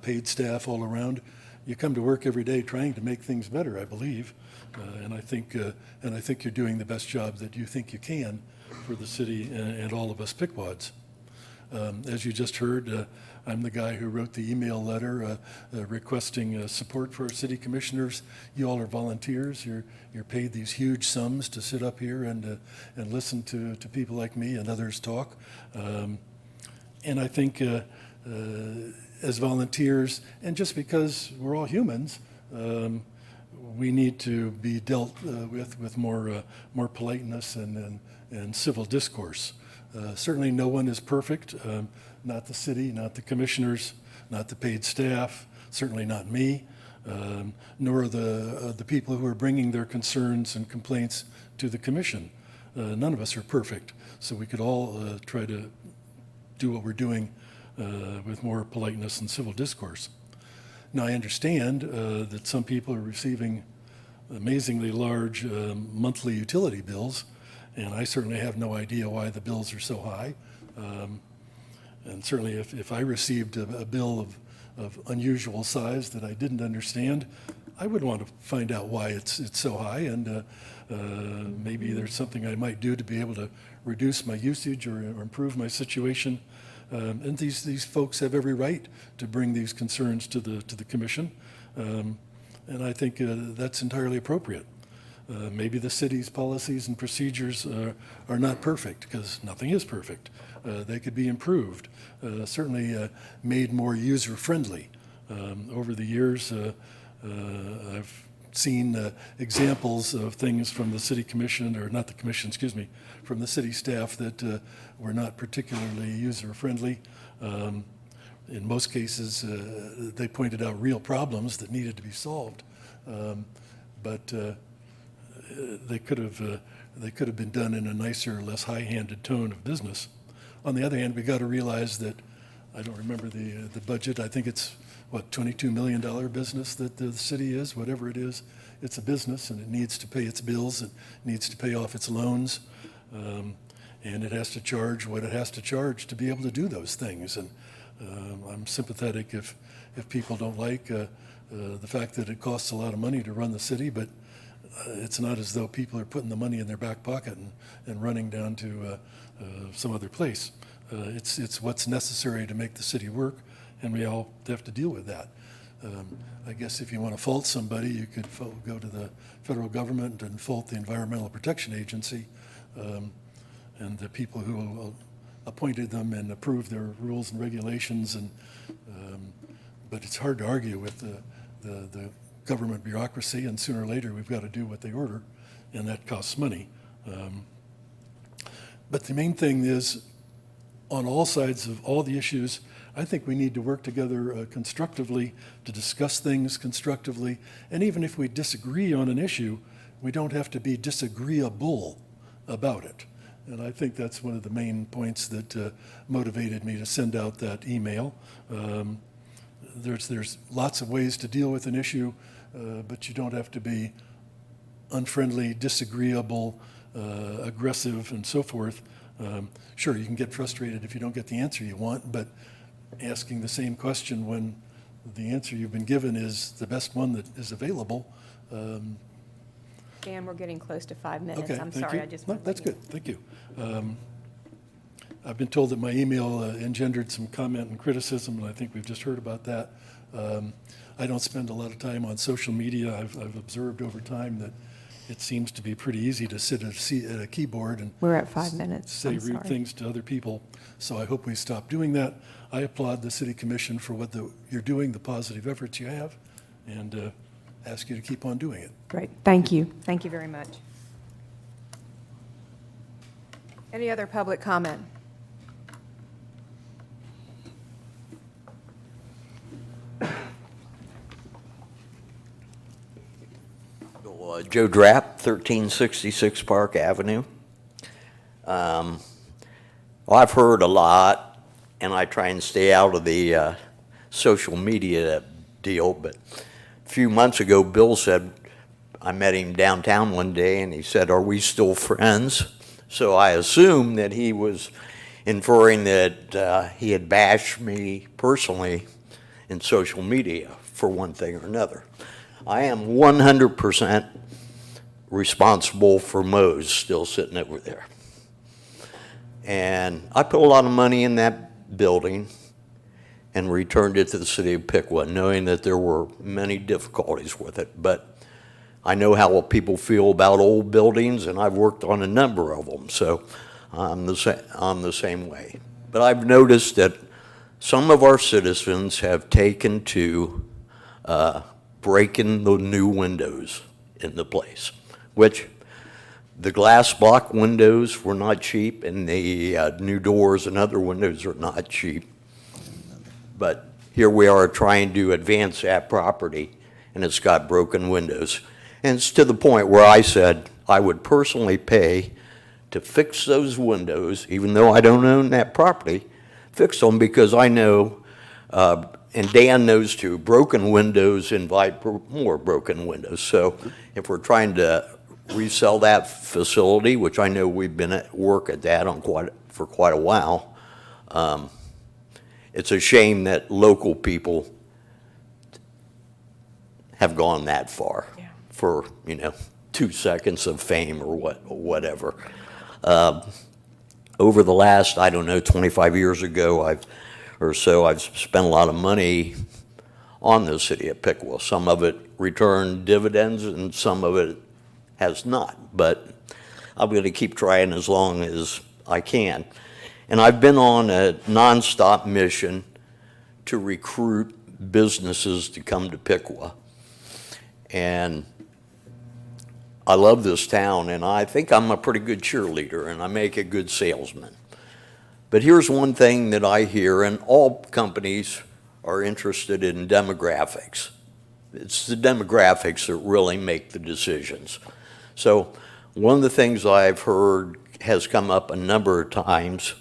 paid staff all around, you come to work every day trying to make things better, I believe, and I think you're doing the best job that you think you can for the city and all of us Piqwads. As you just heard, I'm the guy who wrote the email letter requesting support for our city commissioners. You all are volunteers. You're paid these huge sums to sit up here and listen to people like me and others talk. And I think as volunteers, and just because we're all humans, we need to be dealt with more politeness and civil discourse. Certainly no one is perfect, not the city, not the commissioners, not the paid staff, certainly not me, nor the people who are bringing their concerns and complaints to the commission. None of us are perfect, so we could all try to do what we're doing with more politeness and civil discourse. Now, I understand that some people are receiving amazingly large monthly utility bills, and I certainly have no idea why the bills are so high. And certainly if I received a bill of unusual size that I didn't understand, I would want to find out why it's so high, and maybe there's something I might do to be able to reduce my usage or improve my situation. And these folks have every right to bring these concerns to the commission, and I think that's entirely appropriate. Maybe the city's policies and procedures are not perfect, because nothing is perfect. They could be improved, certainly made more user-friendly. Over the years, I've seen examples of things from the city commission, or not the commission, excuse me, from the city staff that were not particularly user-friendly. In most cases, they pointed out real problems that needed to be solved, but they could have been done in a nicer, less high-handed tone of business. On the other hand, we got to realize that, I don't remember the budget, I think it's, what, $22 million business that the city is, whatever it is. It's a business, and it needs to pay its bills, it needs to pay off its loans, and it has to charge what it has to charge to be able to do those things. And I'm sympathetic if people don't like the fact that it costs a lot of money to run the city, but it's not as though people are putting the money in their back pocket and running down to some other place. It's what's necessary to make the city work, and we all have to deal with that. I guess if you want to fault somebody, you could go to the federal government and fault the Environmental Protection Agency and the people who appointed them and approved their rules and regulations, and but it's hard to argue with the government bureaucracy, and sooner or later we've got to do what they order, and that costs money. But the main thing is, on all sides of all the issues, I think we need to work together constructively to discuss things constructively, and even if we disagree on an issue, we don't have to be disagreeable about it. And I think that's one of the main points that motivated me to send out that email. There's lots of ways to deal with an issue, but you don't have to be unfriendly, disagreeable, aggressive, and so forth. Sure, you can get frustrated if you don't get the answer you want, but asking the same question when the answer you've been given is the best one that is available. Dan, we're getting close to 5 minutes. Okay, I'm thank sorry, you. I just No, wanted that's to- good, thank you. I've been told that my email engendered some comment and criticism, and I think we've just heard about that. I don't spend a lot of time on social media. I've observed over time that it seems to be pretty easy to sit at a keyboard and We're at 5 minutes. say I'm rude sorry. things to other people. So I hope we stop doing that. I applaud the city commission for what you're doing, the positive efforts you have, and ask you to keep on doing it. Great, thank you. Thank you very much. Any other public comment? Joe Drapp, 1366 Park Avenue. Well, I've heard a lot, and I try and stay out of the social media deal, but a few months ago, Bill said, I met him downtown one day, and he said, are we still friends? So I assumed that he was inferring that he had bashed me personally in social media for one thing or another. I am 100% responsible for Moe's still sitting over there. And I put a lot of money in that building and returned it to the city of Piqua, knowing that there were many difficulties with it. But I know how people feel about old buildings, and I've worked on a number of them, so I'm the same way. But I've noticed that some of our citizens have taken to breaking the new windows in the place, which the glass block windows were not cheap, and the new doors and other windows are not cheap. But here we are trying to advance that property, and it's got broken windows. And it's to the point where I said I would personally pay to fix those windows, even though I don't own that property, fix them, because I know, and Dan knows too, broken windows invite more broken windows. So if we're trying to resell that facility, which I know we've been at work at that for quite a while, it's a shame that local people have gone that far for, 2 seconds of fame or whatever. Over the last, 25 years ago, I've spent a lot of money on the city of Piqua. Some of it returned dividends and some of it has not, but I'm going to keep trying as long as I can. And I've been on a nonstop mission to recruit businesses to come to Piqua. And I love this town, and I think I'm a pretty good cheerleader, and I make a good salesman. But here's one thing that I hear, and all companies are interested in demographics. It's the demographics that really make the decisions. So one of the things I've heard has come up a number of times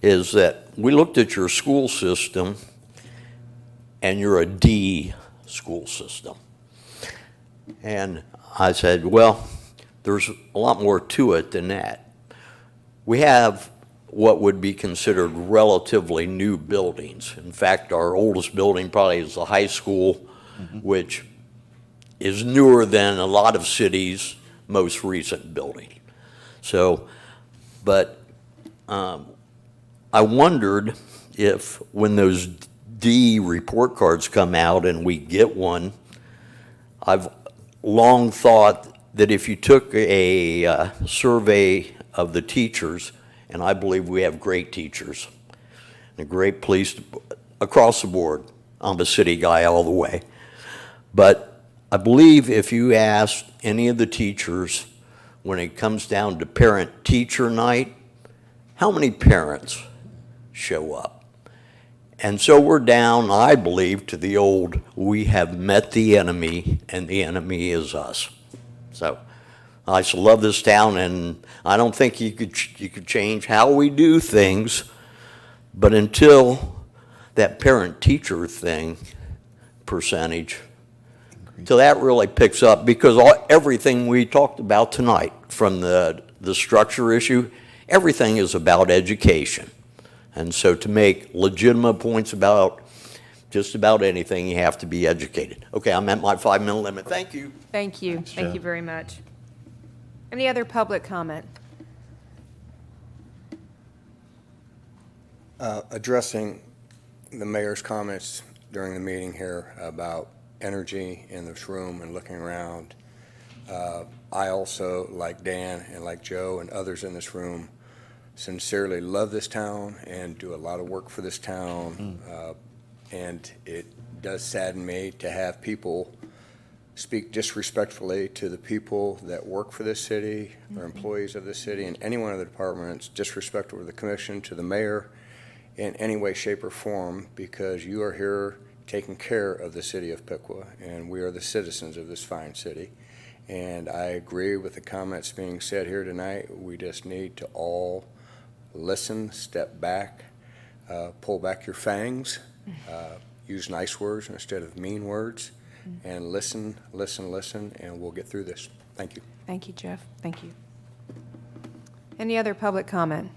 is that we looked at your school system, and you're a D school system. And I said, well, there's a lot more to it than that. We have what would be considered relatively new buildings. In fact, our oldest building probably is the high school, which is newer than a lot of cities' most recent building. So, but I wondered if when those D report cards come out and we get one, I've long thought that if you took a survey of the teachers and I believe we have great teachers and a great police across the board. I'm a city guy all the way. But I believe if you ask any of the teachers, when it comes down to parent-teacher night, how many parents show up? And so we're down, I believe, to the old, we have met the enemy, and the enemy is us. So I just love this town, and I don't think you could change how we do things, but until that parent-teacher thing percentage, till that really picks up, because everything we talked about tonight, from the structure issue, everything is about education. And so to make legitimate points about just about anything, you have to be educated. Okay, I'm at my 5-minute limit. Thank you. Thank you. Thanks, Thank Joe. you very much. Any other public comment? Addressing the mayor's comments during the meeting here about energy in this room and looking around, I also, like Dan and like Joe and others in this room, sincerely love this town and do a lot of work for this town. And it does sadden me to have people speak disrespectfully to the people that work for this city, or employees of this city, and any one of the departments, disrespectful to the commission, to the mayor, in any way, shape, or form, because you are here taking care of the city of Piqua, and we are the citizens of this fine city. And I agree with the comments being said here tonight. We just need to all listen, step back, pull back your fangs, use nice words instead of mean words, and listen, and we'll get through this. Thank you. Thank you, Jeff. Thank you. Any other public comment?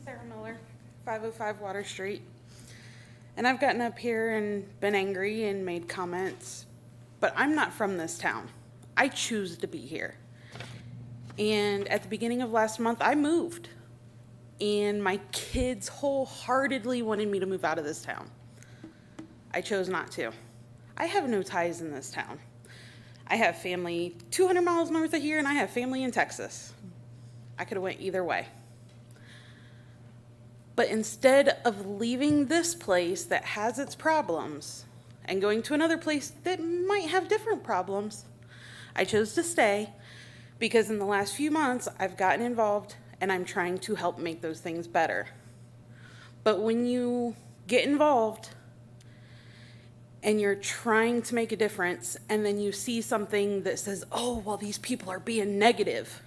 Sarah Miller, 505 Water Street. And I've gotten up here and been angry and made comments, but I'm not from this town. I choose to be here. And at the beginning of last month, I moved. And my kids wholeheartedly wanted me to move out of this town. I chose not to. I have no ties in this town. I have family 200 miles north of here, and I have family in Texas. I could have went either way. But instead of leaving this place that has its problems and going to another place that might have different problems, I chose to stay because in the last few months I've gotten involved and I'm trying to help make those things better. But when you get involved and you're trying to make a difference and then you see something that says, oh, well, these people are being negative.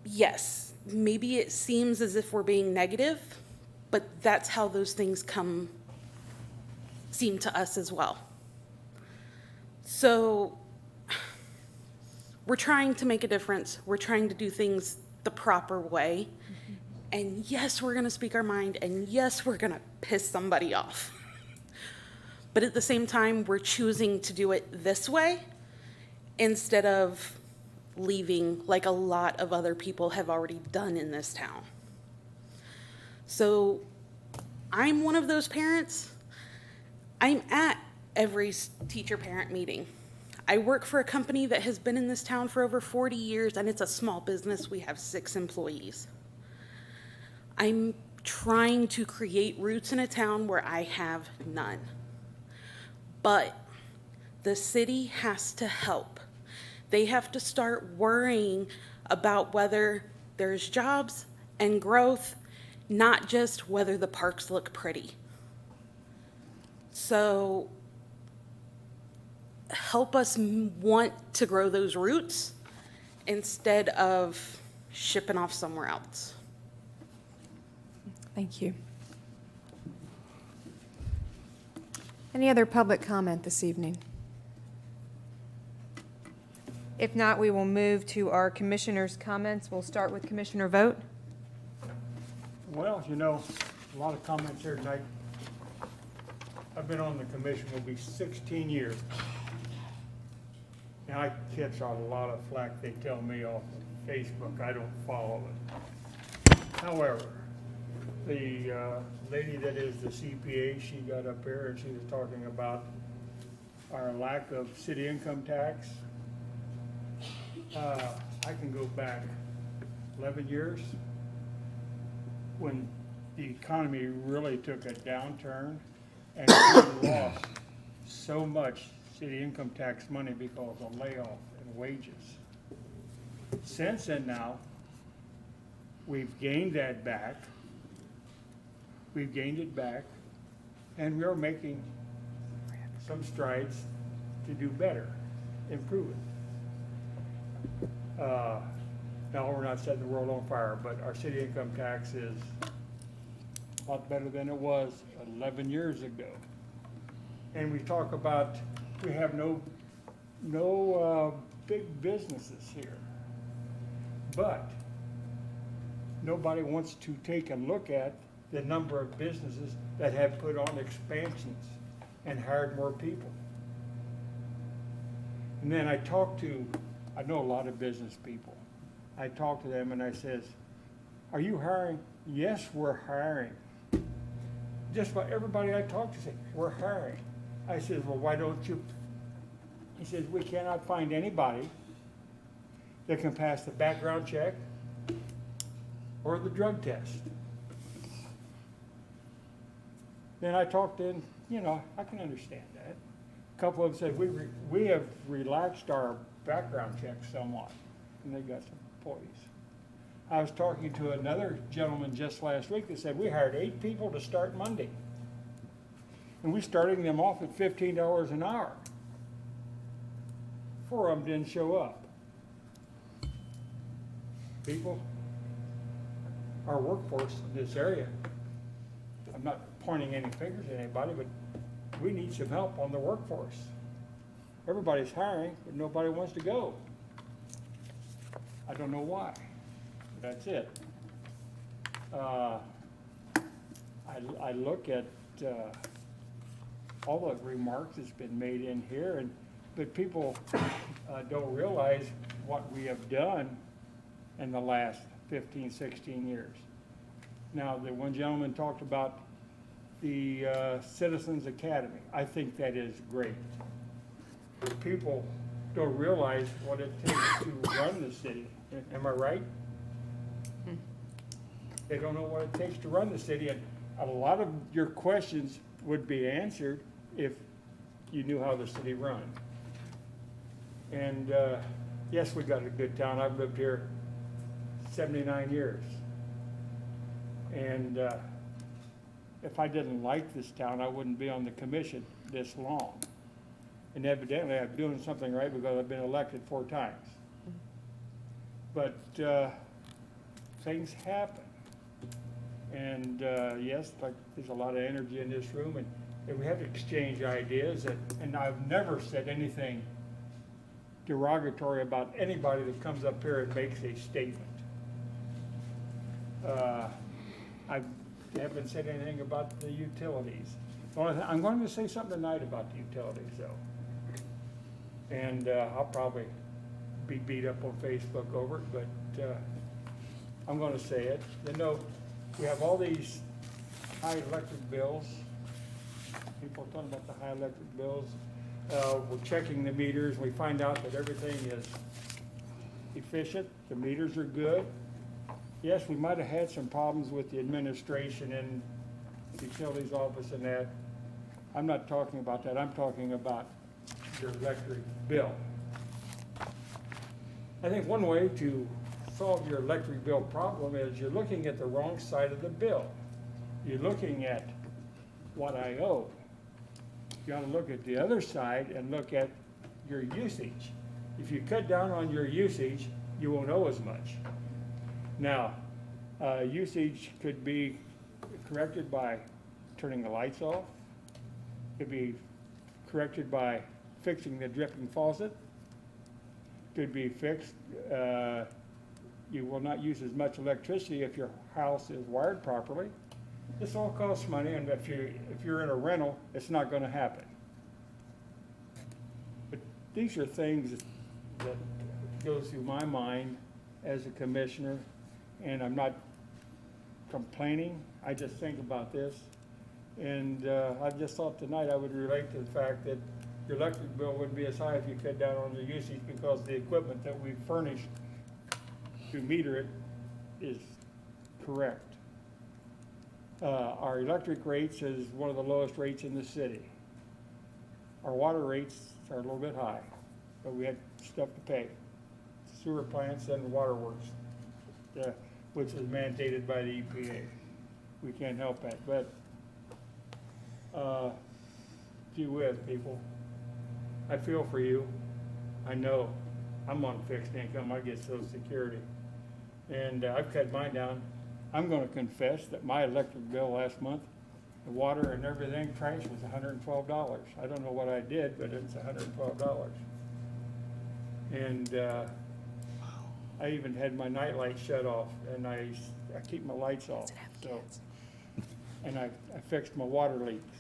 Yes, maybe it seems as if we're being negative, but that's how those things seem to us as well. So we're trying to make a difference. We're trying to do things the proper way. And yes, we're going to speak our mind, and yes, we're going to piss somebody off. But at the same time, we're choosing to do it this way instead of leaving like a lot of other people have already done in this town. So I'm one of those parents. I'm at every teacher-parent meeting. I work for a company that has been in this town for over 40 years, and it's a small business. We have 6 employees. I'm trying to create roots in a town where I have none. But the city has to help. They have to start worrying about whether there's jobs and growth, not just whether the parks look pretty. So help us want to grow those roots instead of shipping off somewhere else. Thank you. Any other public comment this evening? If not, we will move to our commissioners' comments. We'll start with Commissioner Vogt. Well, you know, a lot of comments here tonight. I've been on the commission, will be 16 years. And I catch a lot of flack they tell me off of Facebook. I don't follow it. However, the lady that is the CPA, she got up here and she was talking about our lack of city income tax. I can go back 11 years when the economy really took a downturn and we lost so much city income tax money because of layoff and wages. Since then now, we've gained that back. We've gained it back, and we're making some strides to do better, improve it. Now, we're not setting the world on fire, but our city income tax is a lot better than it was 11 years ago. And we talk about, we have no big businesses here. But nobody wants to take a look at the number of businesses that have put on expansions and hired more people. And then I know a lot of business people. I talk to them and I says, are you hiring? Yes, we're hiring. Just about everybody I talk to say, we're hiring. I says, well, why don't you? He says, we cannot find anybody that can pass the background check or the drug test. Then I talked to him, I can understand that. A couple of them said, we have relaxed our background checks somewhat, and they got some employees. I was talking to another gentleman just last week that said, we hired 8 people to start Monday. And we're starting them off at $15 an hour. 4 of them didn't show up. People, our workforce in this area, I'm not pointing any fingers at anybody, but we need some help on the workforce. Everybody's hiring, but nobody wants to go. I don't know why. That's it. I look at all the remarks that's been made in here, but people don't realize what we have done in the last 15, 16 years. Now, the one gentleman talked about the Citizens Academy. I think that is great. But people don't realize what it takes to run the city. Am I right? They don't know what it takes to run the city, and a lot of your questions would be answered if you knew how the city runs. And yes, we got a good town. I've lived here 79 years. And if I didn't like this town, I wouldn't be on the commission this long. And evidently, I'm doing something right because I've been elected 4 times. But things happen. And yes, like there's a lot of energy in this room, and we have to exchange ideas. And I've never said anything derogatory about anybody that comes up here and makes a statement. I haven't said anything about the utilities. I'm going to say something tonight about the utilities, though. And I'll probably be beat up on Facebook over it, but I'm going to say it. We have all these high electric bills. People are talking about the high electric bills. We're checking the meters. We find out that everything is efficient. The meters are good. Yes, we might have had some problems with the administration and the utilities office and that. I'm not talking about that. I'm talking about your electric bill. I think one way to solve your electric bill problem is you're looking at the wrong side of the bill. You're looking at what I owe. You got to look at the other side and look at your usage. If you cut down on your usage, you won't owe as much. Now, usage could be corrected by turning the lights off. Could be corrected by fixing the dripping faucet. Could be fixed. You will not use as much electricity if your house is wired properly. This all costs money, and if you're in a rental, it's not going to happen. But these are things that go through my mind as a commissioner, and I'm not complaining. I just think about this. And I just thought tonight I would relate to the fact that your electric bill wouldn't be as high if you cut down on the usage because the equipment that we furnish to meter it is correct. Our electric rates is one of the lowest rates in the city. Our water rates are a little bit high, but we had stuff to pay. Sewer plants and waterworks, which is mandated by the EPA. We can't help that, but gee whiz, people. I feel for you. I know. I'm on fixed income. I get Social Security. And I've cut mine down. I'm going to confess that my electric bill last month, the water and everything, trash was $112. I don't know what I did, but it's $112. And I even had my night light shut off, and I keep my lights off. So, and I fixed my water leaks.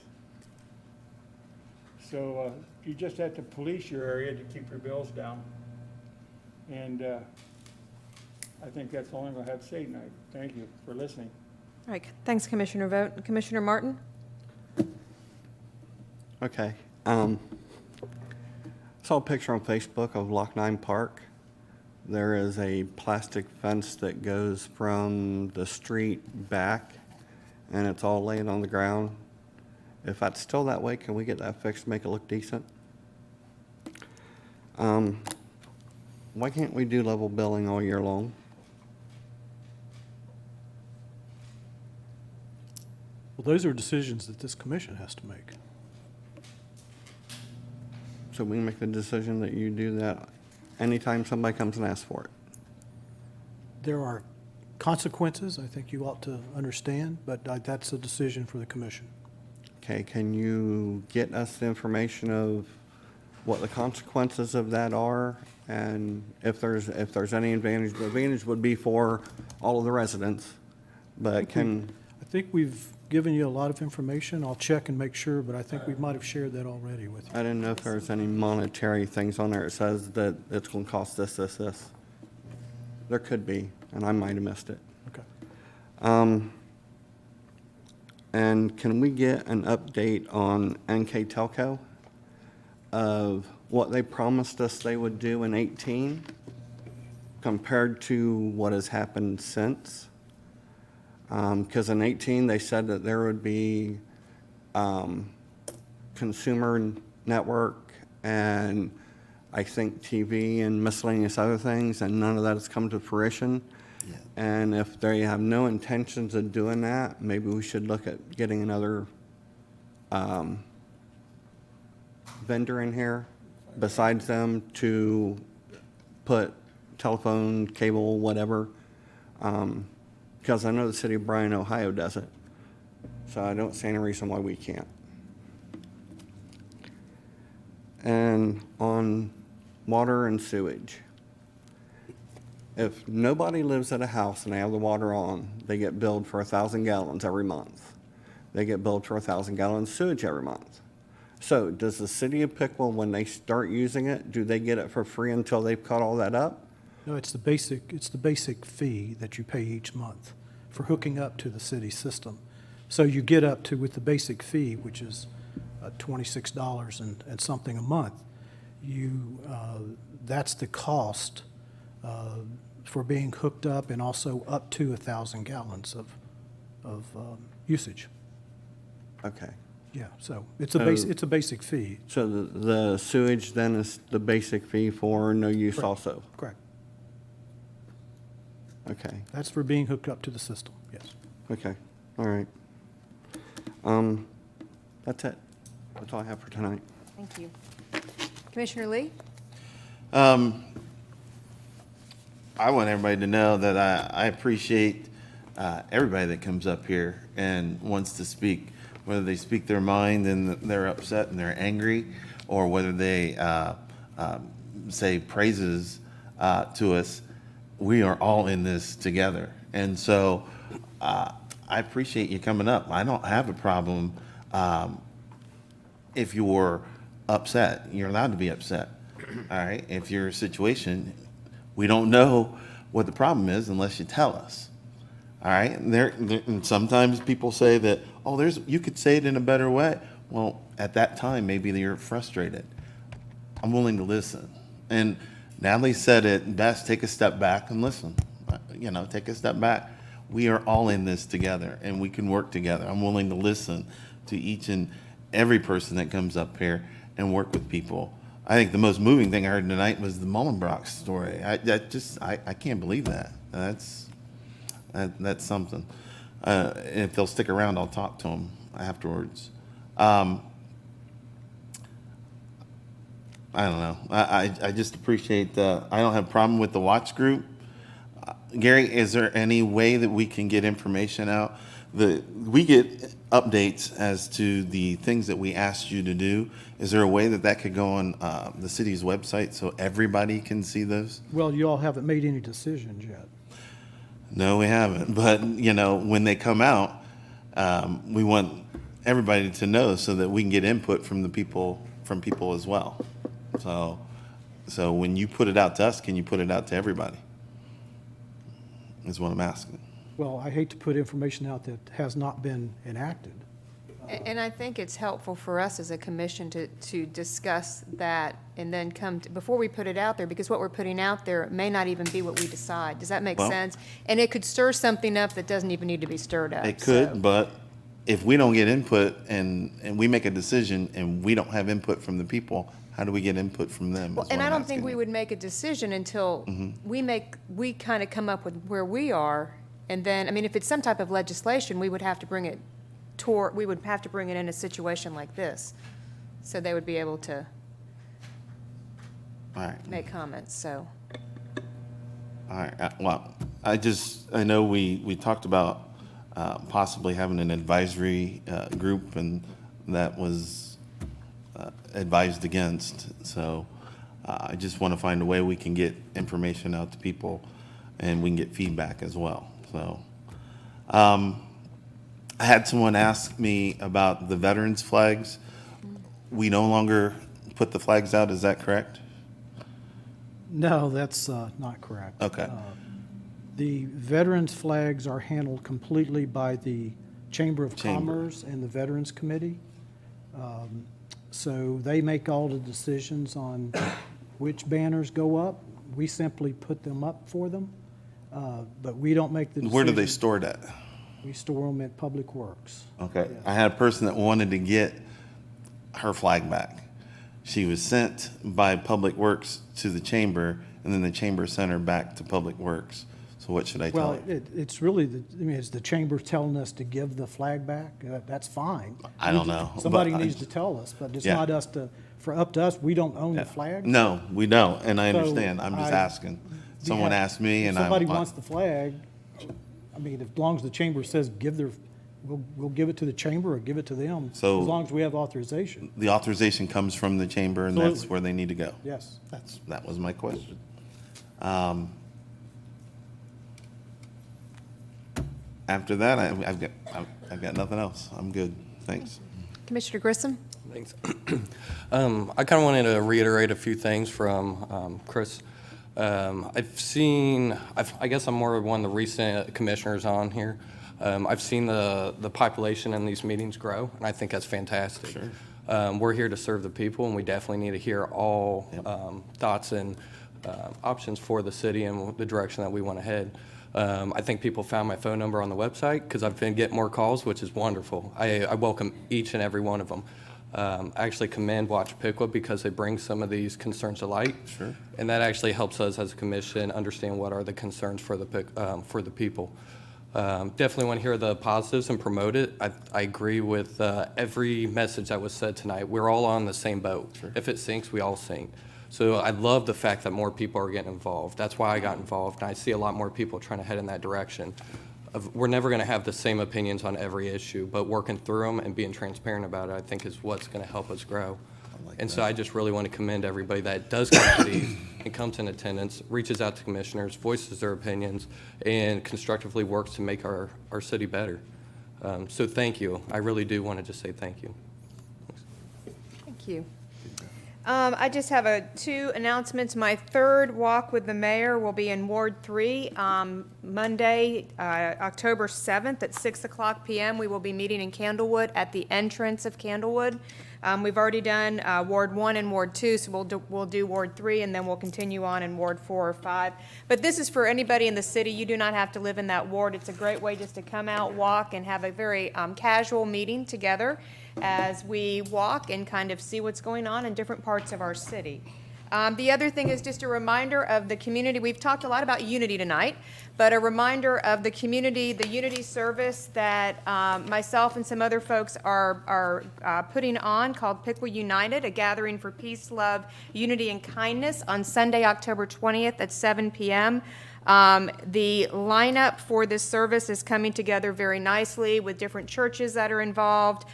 So you just have to police your area to keep your bills down. And I think that's all I'm going to have to say tonight. Thank you for listening. All right, thanks, Commissioner Vogt. Commissioner Martin? Okay. Saw a picture on Facebook of Loch 9 Park. There is a plastic fence that goes from the street back, and it's all laying on the ground. If that's still that way, can we get that fixed to make it look decent? Why can't we do level billing all year long? Well, those are decisions that this commission has to make. So we can make the decision that you do that anytime somebody comes and asks for it. There are consequences, I think you ought to understand, but that's a decision for the commission. Okay, can you get us the information of what the consequences of that are? And if there's any advantage, the advantage would be for all of the residents, but I think we've given you a lot of information. I'll check and make sure, but I think we might have shared that already with you. I didn't know if there was any monetary things on there. It says that it's going to cost this. There could be, and I might have missed it. Okay. And can we get an update on NK Telco of what they promised us they would do in 18 compared to what has happened since? Because in 18, they said that there would be consumer network and I think TV and miscellaneous other things, and none of that has come to fruition. Yeah. And if they have no intentions of doing that, maybe we should look at getting another vendor in here besides them to put telephone, cable, whatever. Because I know the city of Bryan, Ohio does it. So I don't see any reason why we can't. And on water and sewage, if nobody lives at a house and they have the water on, they get billed for 1,000 gallons every month. They get billed for 1,000 gallons of sewage every month. So does the city of Piqua, when they start using it, do they get it for free until they've cut all that up? No, it's the basic fee that you pay each month for hooking up to the city system. So you get up to, with the basic fee, which is $26 and something a month, that's the cost for being hooked up and also up to 1,000 gallons of usage. Okay. Yeah, so it's a basic fee. So the sewage then is the basic fee for no use also? Correct. Okay. That's for being hooked up to the system, yes. Okay, all right. That's it. That's all I have for tonight. Thank you. Commissioner Lee? I want everybody to know that I appreciate everybody that comes up here and wants to speak, whether they speak their mind and they're upset and they're angry, or whether they say praises to us. We are all in this together. And so I appreciate you coming up. I don't have a problem if you're upset. You're allowed to be upset. All right? If your situation, we don't know what the problem is unless you tell us. All right, and sometimes people say that, oh, you could say it in a better way. Well, at that time, maybe you're frustrated. I'm willing to listen. And Natalie said it best, take a step back and listen. Take a step back. We are all in this together, and we can work together. I'm willing to listen to each and every person that comes up here and work with people. I think the most moving thing I heard tonight was the Mullenbrock story. I can't believe that. That's something. If they'll stick around, I'll talk to them afterwards. I don't know. I just appreciate I don't have a problem with the watch group. Gary, is there any way that we can get information out? We get updates as to the things that we asked you to do. Is there a way that could go on the city's website so everybody can see those? Well, you all haven't made any decisions yet. No, we haven't. But, when they come out, we want everybody to know so that we can get input from people as well. So when you put it out to us, can you put it out to everybody? Is what I'm asking. Well, I hate to put information out that has not been enacted. And I think it's helpful for us as a commission to discuss that and then before we put it out there, because what we're putting out there may not even be what we decide. Does that make sense? And it could stir something up that doesn't even need to be stirred up. It could, but if we don't get input and we make a decision and we don't have input from the people, how do we get input from them? Well, and I don't think we would make a decision until we kind of come up with where we are. And then, I mean, if it's some type of legislation, we would have to bring it in a situation like this. So they would be able to make comments, so. All right, well, I know we talked about possibly having an advisory group, and that was advised against. So I just want to find a way we can get information out to people and we can get feedback as well. So I had someone ask me about the veterans flags. We no longer put the flags out, is that correct? No, that's not correct. Okay. The veterans flags are handled completely by the Chamber of Commerce and the Veterans Committee. So they make all the decisions on which banners go up. We simply put them up for them, but we don't make the decision. Where do they store it at? We store them at Public Works. Okay. Yeah. I had a person that wanted to get her flag back. She was sent by Public Works to the chamber, and then the chamber sent her back to Public Works. So what should I tell her? Well, it's really, is the chamber telling us to give the flag back? That's fine. I don't know. Somebody But needs to tell us, but it's Yeah. not up to us. We don't own the flag. No, we don't, and I So understand. I'm just asking. Someone asked me, and If somebody I'm. wants the flag, I mean, as long as the chamber says we'll give it to the chamber or give it to them, as So- long as we have authorization. The authorization comes from the chamber, and Absolutely. that's where they need to go. Yes. That was my question. After that, I've got nothing else. I'm good. Thanks. Commissioner Grissom? Thanks. I kind of wanted to reiterate a few things from Chris. I guess I'm more of one of the recent commissioners on here. I've seen the population in these meetings grow, and I think that's fantastic. Sure. We're here to serve the people, and we definitely need to hear all thoughts and options for the city and the direction that we want to head. I think people found my phone number on the website because I've been getting more calls, which is wonderful. I welcome each and every one of them. I actually commend Watch Piqua because they bring some of these concerns to light. Sure. And that actually helps us as a commission understand what are the concerns for the people. Definitely want to hear the positives and promote it. I agree with every message that was said tonight. We're all on the same boat. Sure. If it sinks, we all sink. So I love the fact that more people are getting involved. That's why I got involved, and I see a lot more people trying to head in that direction. We're never going to have the same opinions on every issue, but working through them and being transparent about it, I think, is what's going to help us grow. So I just really want to commend everybody that does come to these and comes in attendance, reaches out to commissioners, voices their opinions, and constructively works to make our city better. So thank you. I really do want to just say thank you. Thank you. I just have two announcements. My third walk with the mayor will be in Ward 3, Monday, October 7th at 6 o'clock p.m. We will be meeting in Candlewood at the entrance of Candlewood. We've already done Ward 1 and Ward 2, so we'll do Ward 3, and then we'll continue on in Ward 4 or 5. But this is for anybody in the city. You do not have to live in that ward. It's a great way just to come out, walk, and have a very casual meeting together as we walk and kind of see what's going on in different parts of our city. The other thing is just a reminder of the community. We've talked a lot about unity tonight, but a reminder of the community, the unity service that myself and some other folks are putting on called Piqua United, a gathering for peace, love, unity, and kindness on Sunday, October 20th at 7 p.m. The lineup for this service is coming together very nicely with different churches that are involved,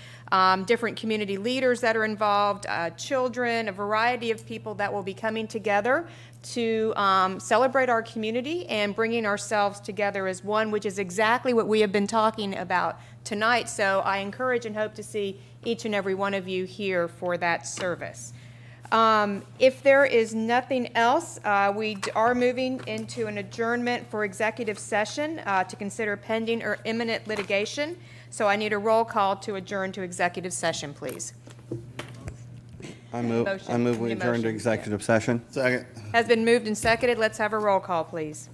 different community leaders that are involved, children, a variety of people that will be coming together to celebrate our community and bringing ourselves together as one, which is exactly what we have been talking about tonight. So I encourage and hope to see each and every one of you here for that service. If there is nothing else, we are moving into an adjournment for executive session to consider pending or imminent litigation. So I need a roll call to adjourn to executive session, please. I move we adjourn to executive session. Second. Has been moved and seconded. Let's have a roll call, please.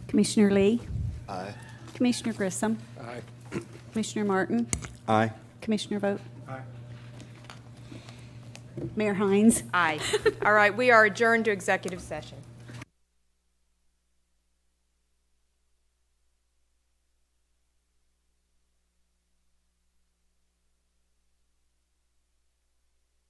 Commissioner Lee? Aye. Commissioner Grissom? Aye. Commissioner Martin? Aye. Commissioner Vogt? Aye. Mayor Hines? Aye. All right, we are adjourned to executive session.